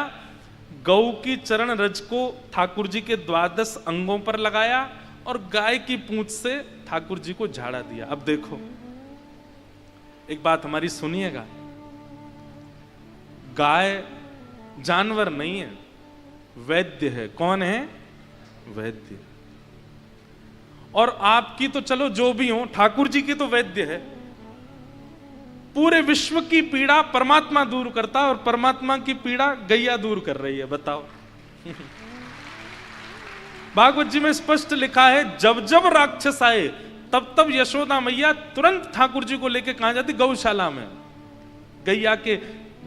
गौ की चरण रज को ठाकुर जी के 12 अंगों पर लगाया और गाय की पूंछ से ठाकुर जी को झाड़ा दिया। अब देखो, एक बात हमारी सुनिएगा, गाय जानवर नहीं है, वैद्य है। कौन है? वैद्य। और आपकी तो चलो जो भी हो, ठाकुर जी की तो वैद्य है। पूरे विश्व की पीड़ा परमात्मा दूर करता है और परमात्मा की पीड़ा गैया दूर कर रही है। बताओ। भागवत जी में स्पष्ट लिखा है, जब जब राक्षस आए तब तब यशोदा मैया तुरंत ठाकुर जी को लेके कहां जाती? गौशाला में। गैया के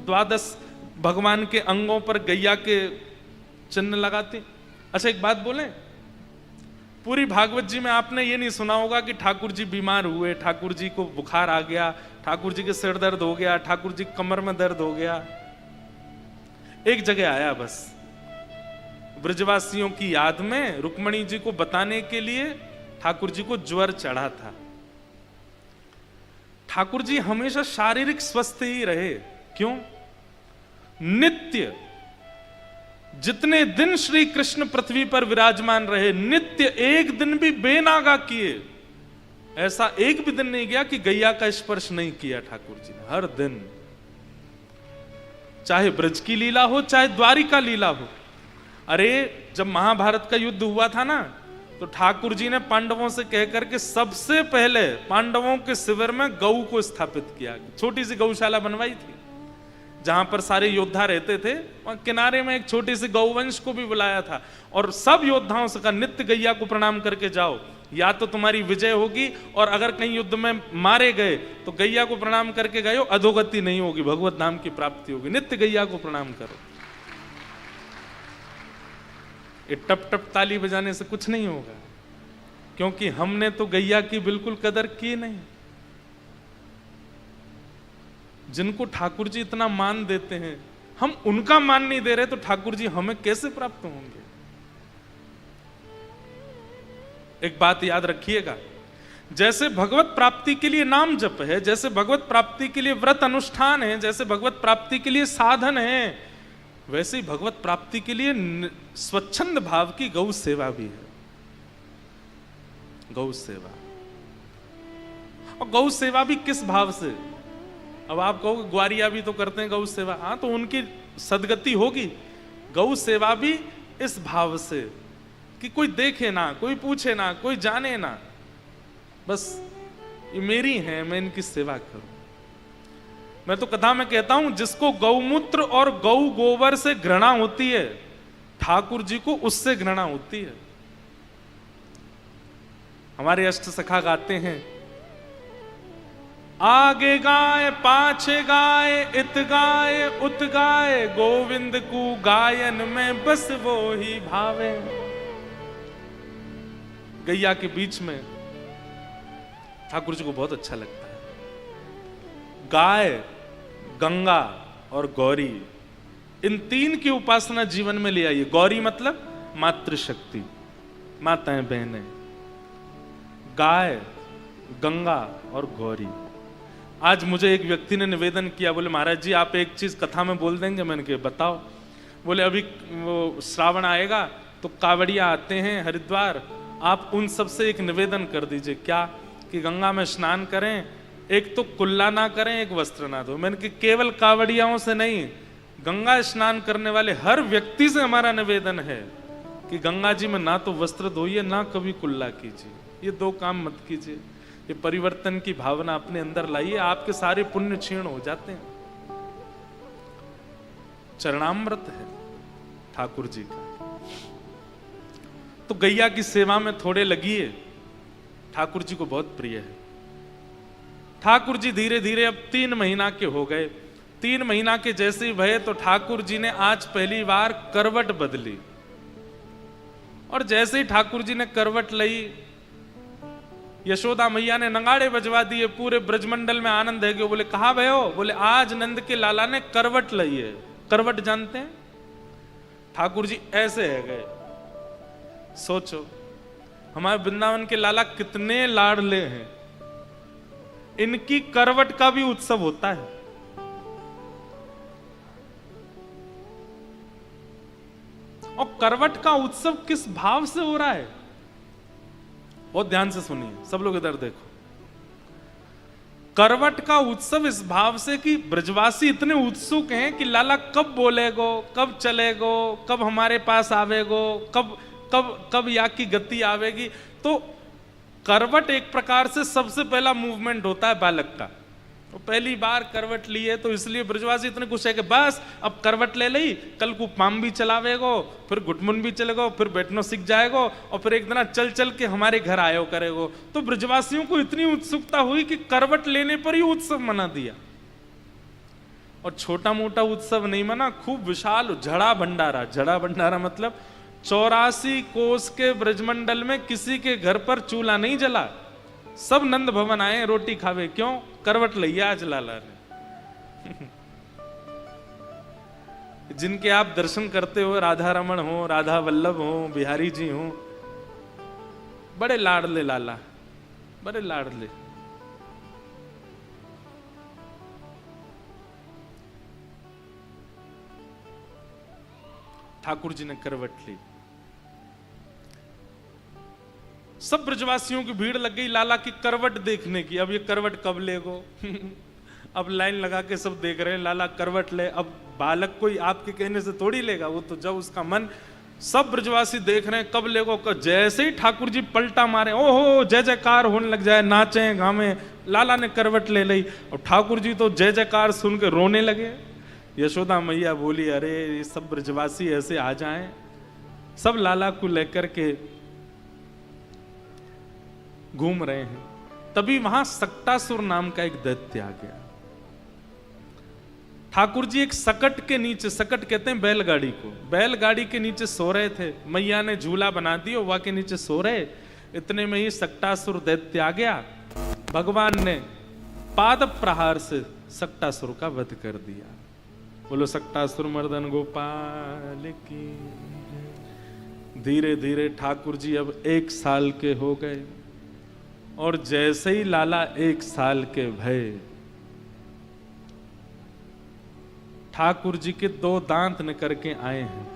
12 भगवान के अंगों पर गैया के चिन्ह लगाती। अच्छा एक बात बोलें, पूरी भागवत जी में आपने ये नहीं सुना होगा कि ठाकुर जी बीमार हुए, ठाकुर जी को बुखार आ गया, ठाकुर जी के सिर दर्द हो गया, ठाकुर जी कमर में दर्द हो गया। एक जगह आया बस, ब्रजवासियों की याद में रुक्मणी जी को बताने के लिए ठाकुर जी को ज्वर चढ़ा था। ठाकुर जी हमेशा शारीरिक स्वस्थ ही रहे। क्यों? नित्य जितने दिन श्री कृष्ण पृथ्वी पर विराजमान रहे, नित्य एक दिन भी बेनागा किए। ऐसा एक भी दिन नहीं गया कि गैया का स्पर्श नहीं किया ठाकुर जी ने। हर दिन, चाहे ब्रज की लीला हो चाहे द्वारिका लीला हो। अरे जब महाभारत का युद्ध हुआ था ना, तो ठाकुर जी ने पांडवों से कहकर के सबसे पहले पांडवों के शिविर में गऊ को स्थापित किया। छोटी सी गौशाला बनवाई थी जहां पर सारे योद्धा रहते थे, वहां किनारे में एक छोटी सी गौवंश को भी बुलाया था और सब योद्धाओं से कहा, नित्य गैया को प्रणाम करके जाओ, या तो तुम्हारी विजय होगी, और अगर कहीं युद्ध में मारे गए तो गैया को प्रणाम करके गए, अधोगति नहीं होगी, भगवत नाम की प्राप्ति होगी। नित्य गैया को प्रणाम करो। ये टप टप ताली बजाने से कुछ नहीं होगा, क्योंकि हमने तो गैया की बिल्कुल कदर की नहीं। जिनको ठाकुर जी इतना मान देते हैं, हम उनका मान नहीं दे रहे, तो ठाकुर जी हमें कैसे प्राप्त होंगे? एक बात याद रखिएगा, जैसे भगवत प्राप्ति के लिए नाम जप है, जैसे भगवत प्राप्ति के लिए व्रत अनुष्ठान है, जैसे भगवत प्राप्ति के लिए साधन है, वैसे ही भगवत प्राप्ति के लिए स्वच्छंद भाव की गौ सेवा भी है। गौ सेवा, और गौ सेवा भी किस भाव से? अब आप कहोगे ग्वारिया भी तो करते हैं गौ सेवा, हाँ, तो उनकी सदगति होगी। गौ सेवा भी इस भाव से कि कोई देखे ना, कोई पूछे ना, कोई जाने ना, बस ये मेरी है, मैं इनकी सेवा करूं। मैं तो कथा में कहता हूं, जिसको गौमूत्र और गौ गोबर से घृणा होती है, ठाकुर जी को उससे घृणा होती है। हमारे अष्ट सखा गाते हैं, आगे गाय पाछे गाय, इत गाय उत गाय, गोविंद को गायन में बस वो ही भावे। गैया के बीच में ठाकुर जी को बहुत अच्छा लगता है। गाय, गंगा और गौरी, इन तीन की उपासना जीवन में ले आइए। गौरी मतलब मातृशक्ति, माताएं बहनें। गाय, गंगा और गौरी। आज मुझे एक व्यक्ति ने निवेदन किया, बोले महाराज जी आप एक चीज कथा में बोल देंगे। मैंने कहा बताओ। बोले अभी वो श्रावण आएगा तो कावड़िया आते हैं हरिद्वार, आप उन सब से एक निवेदन कर दीजिए। क्या? कि गंगा में स्नान करें, एक तो कुल्ला ना करें, एक वस्त्र ना धो। मैंने कि केवल कावड़ियाओं से नहीं, गंगा स्नान करने वाले हर व्यक्ति से हमारा निवेदन है कि गंगा जी में ना तो वस्त्र धोइए, ना कभी कुल्ला कीजिए। ये दो काम मत कीजिए। ये परिवर्तन की भावना अपने अंदर लाइए, आपके सारे पुण्य क्षीण हो जाते हैं। चरणामृत है ठाकुर जी का। तो गैया की सेवा में थोड़े लगिए, ठाकुर जी को बहुत प्रिय है। ठाकुर जी धीरे धीरे अब 3 महीना के हो गए। 3 महीना के जैसे ही भये तो ठाकुर जी ने आज पहली बार करवट बदली। और जैसे ही ठाकुर जी ने करवट ली, यशोदा मैया ने नगाड़े बजवा दिए। पूरे ब्रजमंडल में आनंद है। बोले कहा भयो? बोले आज नंद के लाला ने करवट ली है। करवट जानते हैं? ठाकुर जी ऐसे है गए। सोचो हमारे वृंदावन के लाला कितने लाडले हैं, इनकी करवट का भी उत्सव होता है। और करवट का उत्सव किस भाव से हो रहा है? बहुत ध्यान से सुनिए, सब लोग इधर देखो। करवट का उत्सव इस भाव से कि ब्रजवासी इतने उत्सुक हैं कि लाला कब बोलेगो, कब चलेगो, कब हमारे पास आवेगो, कब कब कब या की गति आवेगी। तो करवट एक प्रकार से सबसे पहला मूवमेंट होता है बालक का। तो पहली बार करवट ली है तो इसलिए ब्रजवासी इतने खुश है कि बस अब करवट ले ली, कल को पाम भी चलावेगो, फिर गुटमुन भी चलेगो, फिर बैठना सीख जाएगो, और फिर एक दिन चल चल के हमारे घर आयो करेगो। तो ब्रजवासियों को इतनी उत्सुकता हुई कि करवट लेने पर ही उत्सव मना दिया। और छोटा मोटा उत्सव नहीं मना, खूब विशाल झड़ा भंडारा। झड़ा भंडारा मतलब 84 कोस के ब्रजमंडल में किसी के घर पर चूल्हा नहीं जला, सब नंद भवन आए रोटी खावे। क्यों? करवट लिया आज लाला ने। जिनके आप दर्शन करते हो, राधा रमण हो, राधा वल्लभ हो, बिहारी जी हो, बड़े लाडले लाला, बड़े लाडले। ठाकुर जी ने करवट ली। सब ब्रजवासियों की भीड़ लग गई लाला की करवट देखने की। अब ये करवट कब लेगो? अब लाइन लगा के सब देख रहे हैं लाला करवट ले। अब बालक कोई आपके कहने से थोड़ी लेगा, वो तो जब उसका मन। सब ब्रजवासी देख रहे हैं कब लेगो। जैसे ही ठाकुर जी पलटा मारे, ओहो जय जयकार होने लग जाए, नाचे गावे। लाला ने करवट ले ली और ठाकुर जी तो जय जयकार सुन के रोने लगे। यशोदा मैया बोली अरे ये सब ब्रजवासी ऐसे आ जाएं। सब लाला को लेकर के घूम रहे हैं। तभी वहां सक्टासुर नाम का एक दैत्य आ गया। ठाकुर जी एक सकट के नीचे, सकट कहते हैं बैलगाड़ी को, बैलगाड़ी के नीचे सो रहे थे। मैया ने झूला बना दिया, वहां के नीचे सो रहे। इतने में ही सक्टासुर दैत्य आ गया। भगवान ने पाद प्रहार से सक्टासुर का वध कर दिया। बोलो सक्टासुर मर्दन गोपाल की। धीरे धीरे ठाकुर जी अब 1 साल के हो गए। और जैसे ही लाला 1 साल के भये, ठाकुर जी के 2 दांत निकल के आए हैं।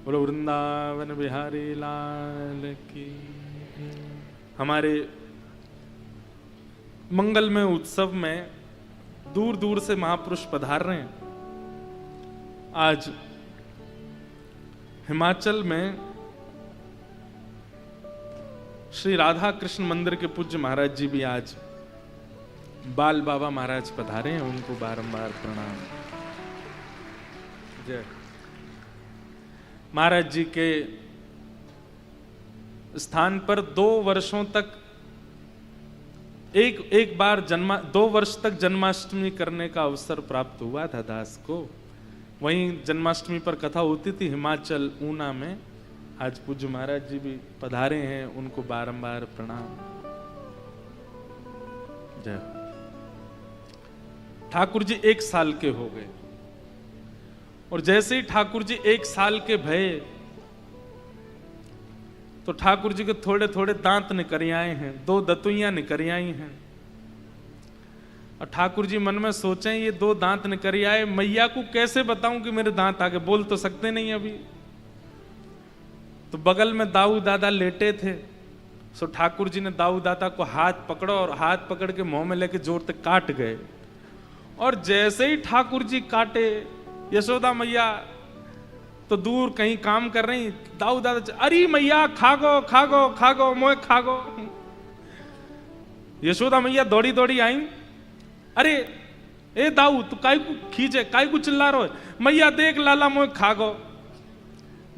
बोलो वृंदावन बिहारी लाल की। हमारे मंगलमय उत्सव में दूर दूर से महापुरुष पधार रहे हैं। आज हिमाचल में श्री राधा कृष्ण मंदिर के पूज्य महाराज जी भी आज बाल बाबा महाराज पधारे हैं, उनको बारंबार प्रणाम। जय। महाराज जी के स्थान पर 2 वर्षों तक एक बार 2 वर्ष तक जन्माष्टमी करने का अवसर प्राप्त हुआ था दास को। वहीं जन्माष्टमी पर कथा होती थी हिमाचल ऊना में। आज पूज्य महाराज जी भी पधारे हैं, उनको बारंबार प्रणाम। जय। ठाकुर जी 1 साल के हो गए और जैसे ही ठाकुर जी 1 साल के भये तो ठाकुर जी के थोड़े थोड़े दांत निकल आए हैं, 2 दतुइयां निकल आई हैं। और ठाकुर जी मन में सोचें ये 2 दांत निकल आए, मैया को कैसे बताऊं कि मेरे दांत आगे, बोल तो सकते नहीं अभी। तो बगल में दाऊ दादा लेटे थे, सो ठाकुर जी ने दाऊ दादा को हाथ पकड़ो और हाथ पकड़ के मुंह में लेके जोर से काट गए। और जैसे ही ठाकुर जी काटे, यशोदा मैया तो दूर कहीं काम कर रही, दाऊ दादा अरे मैया खागो खागो खागो मोए खागो। यशोदा मैया दौड़ी दौड़ी आई, अरे ए दाऊ तू काय को खींचे, काय को चिल्ला रहो है? मैया देख लाला मोए खागो।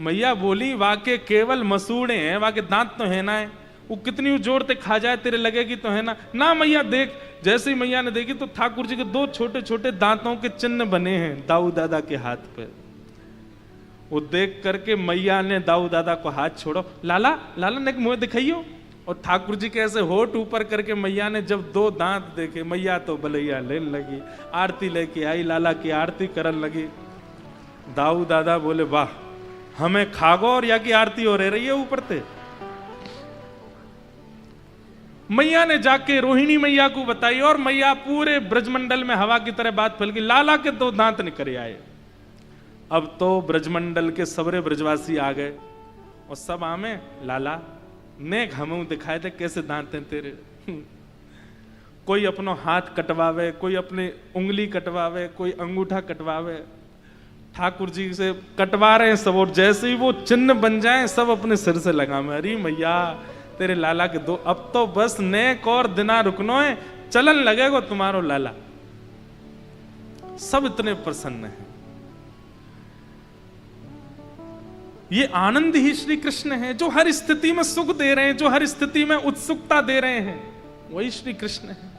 मैया बोली वाके केवल मसूड़े हैं, वाके दांत तो है ना है, वो कितनी जोर से खा जाए तेरे लगेगी तो है ना। ना मैया देख। जैसे ही मैया ने देखी तो ठाकुर जी के 2 छोटे छोटे दांतों के चिन्ह बने हैं दाऊ दादा के हाथ पे। वो देख करके मैया ने दाऊ दादा को हाथ छोड़ो, लाला लाला ने मुंह दिखाइयो। और ठाकुर जी के ऐसे होठ ऊपर करके मैया ने जब 2 दांत देखे, मैया तो बलैया लेने लगी, आरती लेके आई, लाला की आरती करने लगी। दाऊ दादा बोले वाह हमें खागो और या की आरती हो रही है ऊपर से। मैया ने जाके रोहिणी मैया को बताई और मैया पूरे ब्रजमंडल में हवा की तरह बात फैल गई, लाला के 2 दांत निकल आए। अब तो ब्रजमंडल के सबरे ब्रजवासी आ गए और सब आमे लाला ने हमू दिखाए थे कैसे दांत हैं तेरे। कोई अपनो हाथ कटवावे, कोई अपनी उंगली कटवावे, कोई अंगूठा कटवावे। ठाकुर जी से कटवा रहे हैं सब, और जैसे ही वो चिन्ह बन जाए सब अपने सिर से लगावे। अरे मैया तेरे लाला के 2, अब तो बस नेक और दिना रुकनो है, चलन लगेगा तुम्हारो लाला। सब इतने प्रसन्न हैं। ये आनंद ही श्री कृष्ण है, जो हर स्थिति में सुख दे रहे हैं, जो हर स्थिति में उत्सुकता दे रहे हैं, वही श्री कृष्ण है।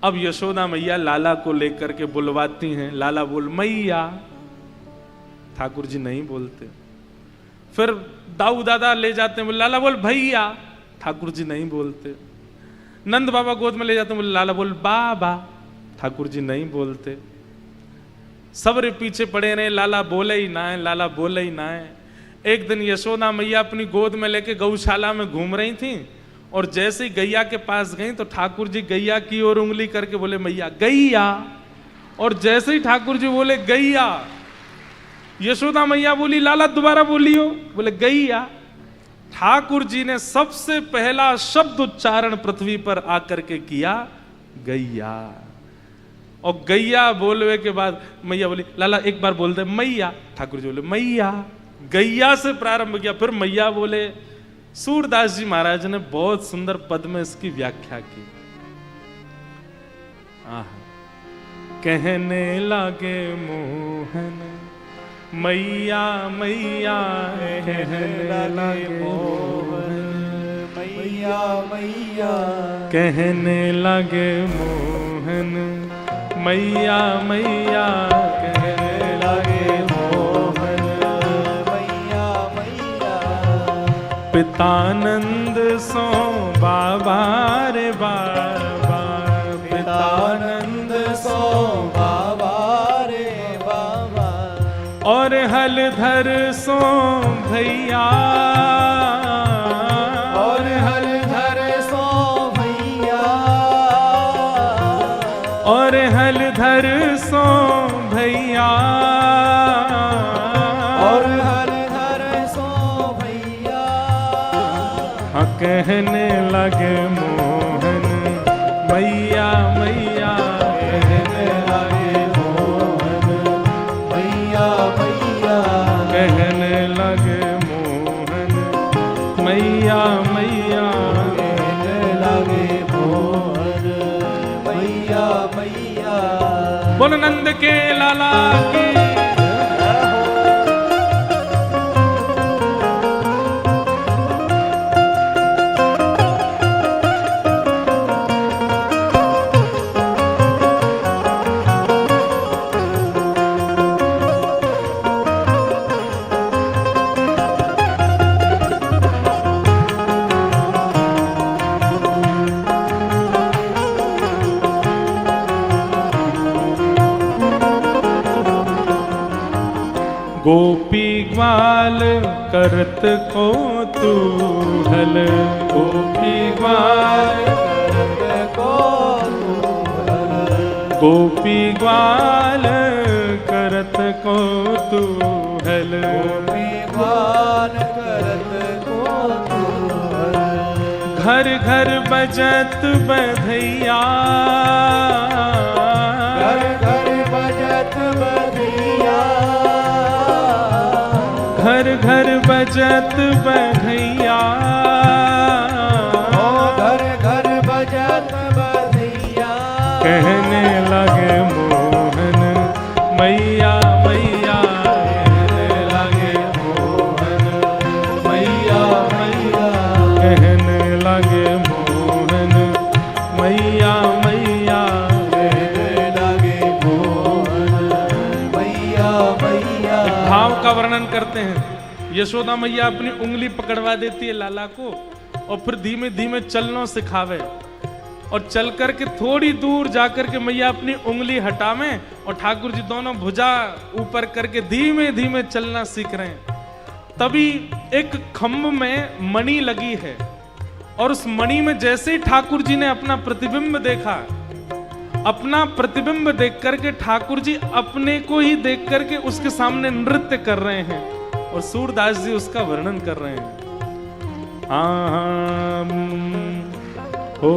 अब यशोदा मैया लाला को लेकर के बुलवाती हैं, लाला बोल मैया। ठाकुर जी नहीं बोलते। फिर दाऊ दादा ले जाते हैं, बोले लाला बोल भैया। ठाकुर जी नहीं बोलते। नंद बाबा गोद में ले जाते हैं, बोले लाला बोल बाबा। ठाकुर जी नहीं बोलते। सबरे पीछे पड़े रहे, लाला बोले ही ना है, लाला बोले ही ना है। एक दिन यशोदा मैया अपनी गोद में लेके गौशाला में घूम रही थी और जैसे ही गैया के पास गई तो ठाकुर जी गैया की ओर उंगली करके बोले मैया गैया। और जैसे ही ठाकुर जी बोले गैया, यशोदा मैया बोली लाला दोबारा बोलियो, बोले गैया। ठाकुर जी ने सबसे पहला शब्द उच्चारण पृथ्वी पर आकर के किया गैया। और गैया बोलने के बाद मैया बोली लाला एक बार बोल दे मैया। ठाकुर जी बोले मैया। गैया से प्रारंभ किया, फिर मैया बोले। सूरदास जी महाराज ने बहुत सुंदर पद में इसकी व्याख्या की। कहने लागे मोहन मैया मैया, कहने लागे मोहन मैया मैया, कहने लागे मोहन मैया मैया, कहने लागे मोहन मैया मैया। पितानंद सो बाबा रे बाबा, पितानंद सो बाबा रे बाबा। और हलधर सो भैया, और हलधर सो भैया, और हलधर सो भैया, और हलधर सो भैया। हाँ कहने लगे मोहन मैया मैया, कहने लगे मोहन मैया मैया। मैया मैया बोल नंद के लाला की। गोपी ग्वाल करत को तूहल, गोपी ग्वाल करत कौतूहल, गोपी ग्वाल करत कौतूहल, गोपी ग्वाल करत कौतूहल, घर घर बजत बधैया, घर घर बजत बधिया, घर घर बजत बधैया, ओ घर घर बजत बधिया, कहने लगे मोहन मैया मैया, कहने लगे मोहन मैया मैया, कहने लगे मोहन मैया मैया, कहने लगे मोहन मैया मैया। भाव का वर्णन करते हैं। यशोदा मैया अपनी उंगली पकड़वा देती है लाला को और फिर धीमे धीमे चलना सिखावे, और चल करके थोड़ी दूर जाकर के मैया अपनी उंगली हटावे और ठाकुर जी दोनों भुजा ऊपर करके धीमे धीमे चलना सीख रहे हैं। तभी एक खम्भ में मणि लगी है और उस मणि में जैसे ही ठाकुर जी ने अपना प्रतिबिंब देखा, अपना प्रतिबिंब देख करके ठाकुर जी अपने को ही देख करके उसके सामने नृत्य कर रहे हैं और सूरदास जी उसका वर्णन कर रहे हैं। हो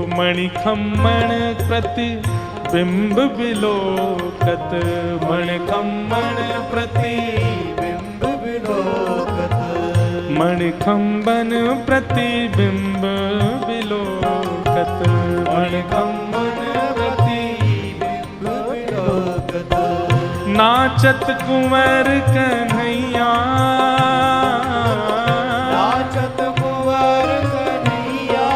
मणिखम्मण प्रतिबिंब बिलोकत, मणिखम्मण प्रतिबिंब विलोकत, मणिखम्बन प्रतिबिंब बिलोकत, मणिखम्मन प्रतिबिंब विलोकत, नाचत कुंवर कन्हैया, नाचत कुंवर कन्हैया,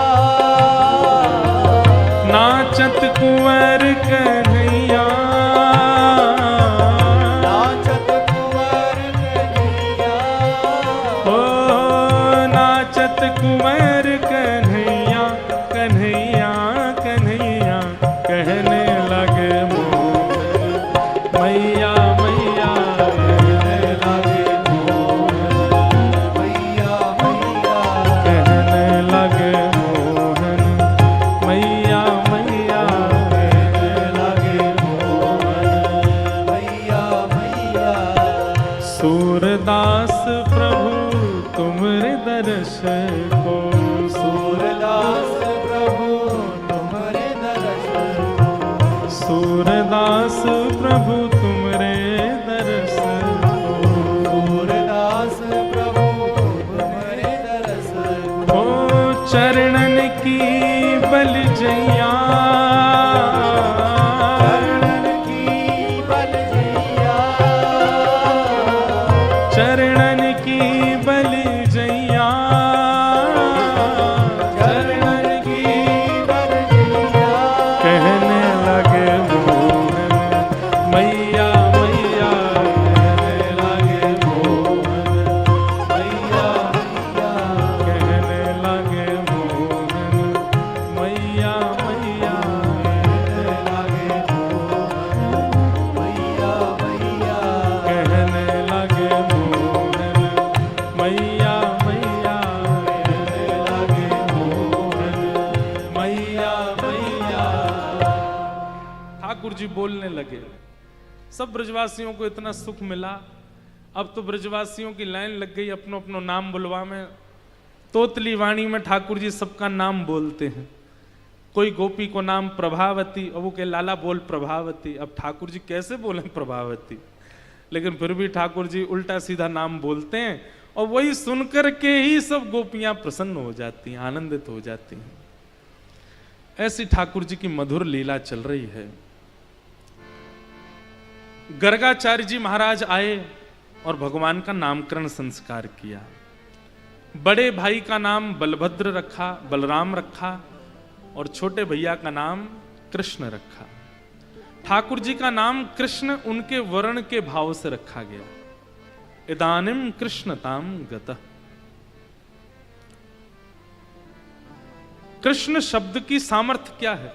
नाचत कुंवर कन्हैया, नाचत कुंवर कन्हैया, ओ नाचत कुंवर कन्हैया, कन्हैया कन्हैया, कहने लगे मोहन मैया मैया, कहने लगे मोहन मैया मैया, कहने लगे मोहन मैया मैया, कहने लगे मोहन मैया मैया। सूरदास प्रभु तुमरे दर्श को, सूरदास प्रभु तुम्हारे दर्शन को, सूरदास प्रभु तुमरे दर्श को, सूरदास प्रभु तुम्हारे दर्शन को, ओ चरणन की बलजैया, चरणन की बलजैया, चरणन की बलजैया, चरणन की बलजैया, कहने लगे मोहन मैया मैया, कहने लगे मोहन मैया मैया, कहने लगे मोहन मैया मैया, कहने लगे मोहन मैया मैया, कहने लगे मोहन मैया मैया, कहने लगे मोहन मैया मैया। ठाकुर जी बोलने लगे। सब ब्रजवासियों को इतना सुख मिला, अब तो ब्रजवासियों की लाइन लग गई अपनो अपनो नाम बुलवा में। तोतली वाणी में ठाकुर जी सबका नाम बोलते हैं। कोई गोपी को नाम प्रभावती और वो कहे लाला बोल प्रभावती। अब ठाकुर जी कैसे बोले प्रभावती, लेकिन फिर भी ठाकुर जी उल्टा सीधा नाम बोलते हैं और वही सुनकर के ही सब गोपियां प्रसन्न हो जाती हैं, आनंदित हो जाती हैं। ऐसी ठाकुर जी की मधुर लीला चल रही है। गर्गाचार्य जी महाराज आए और भगवान का नामकरण संस्कार किया। बड़े भाई का नाम बलभद्र रखा, बलराम रखा, और छोटे भैया का नाम कृष्ण रखा। ठाकुर जी का नाम कृष्ण उनके वर्ण के भाव से रखा गया। इदानिम कृष्णताम गतः। कृष्ण शब्द की सामर्थ्य क्या है?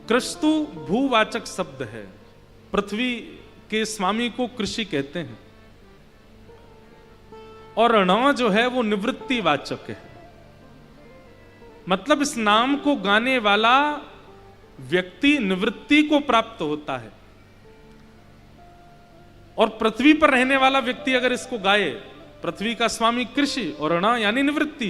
कृस्तु भूवाचक शब्द है। पृथ्वी के स्वामी को कृषि कहते हैं, और ण जो है वो निवृत्ति वाचक है। मतलब इस नाम को गाने वाला व्यक्ति निवृत्ति को प्राप्त होता है, और पृथ्वी पर रहने वाला व्यक्ति अगर इसको गाए, पृथ्वी का स्वामी कृषि और ण यानी निवृत्ति,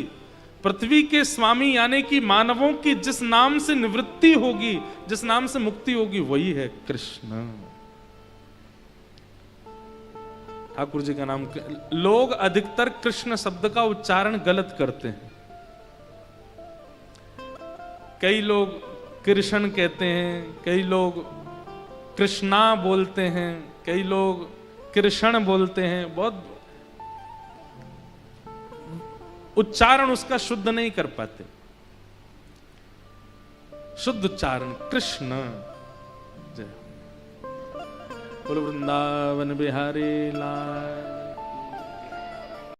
पृथ्वी के स्वामी यानी कि मानवों की जिस नाम से निवृत्ति होगी, जिस नाम से मुक्ति होगी, वही है कृष्ण। ठाकुर जी का नाम। लोग अधिकतर कृष्ण शब्द का उच्चारण गलत करते हैं। कई लोग कृष्ण कहते हैं, कई लोग कृष्णा बोलते हैं, कई लोग कृष्ण बोलते हैं। बहुत उच्चारण उसका शुद्ध नहीं कर पाते। शुद्ध उच्चारण कृष्ण। जय बोलो वृंदावन बिहारी लाल।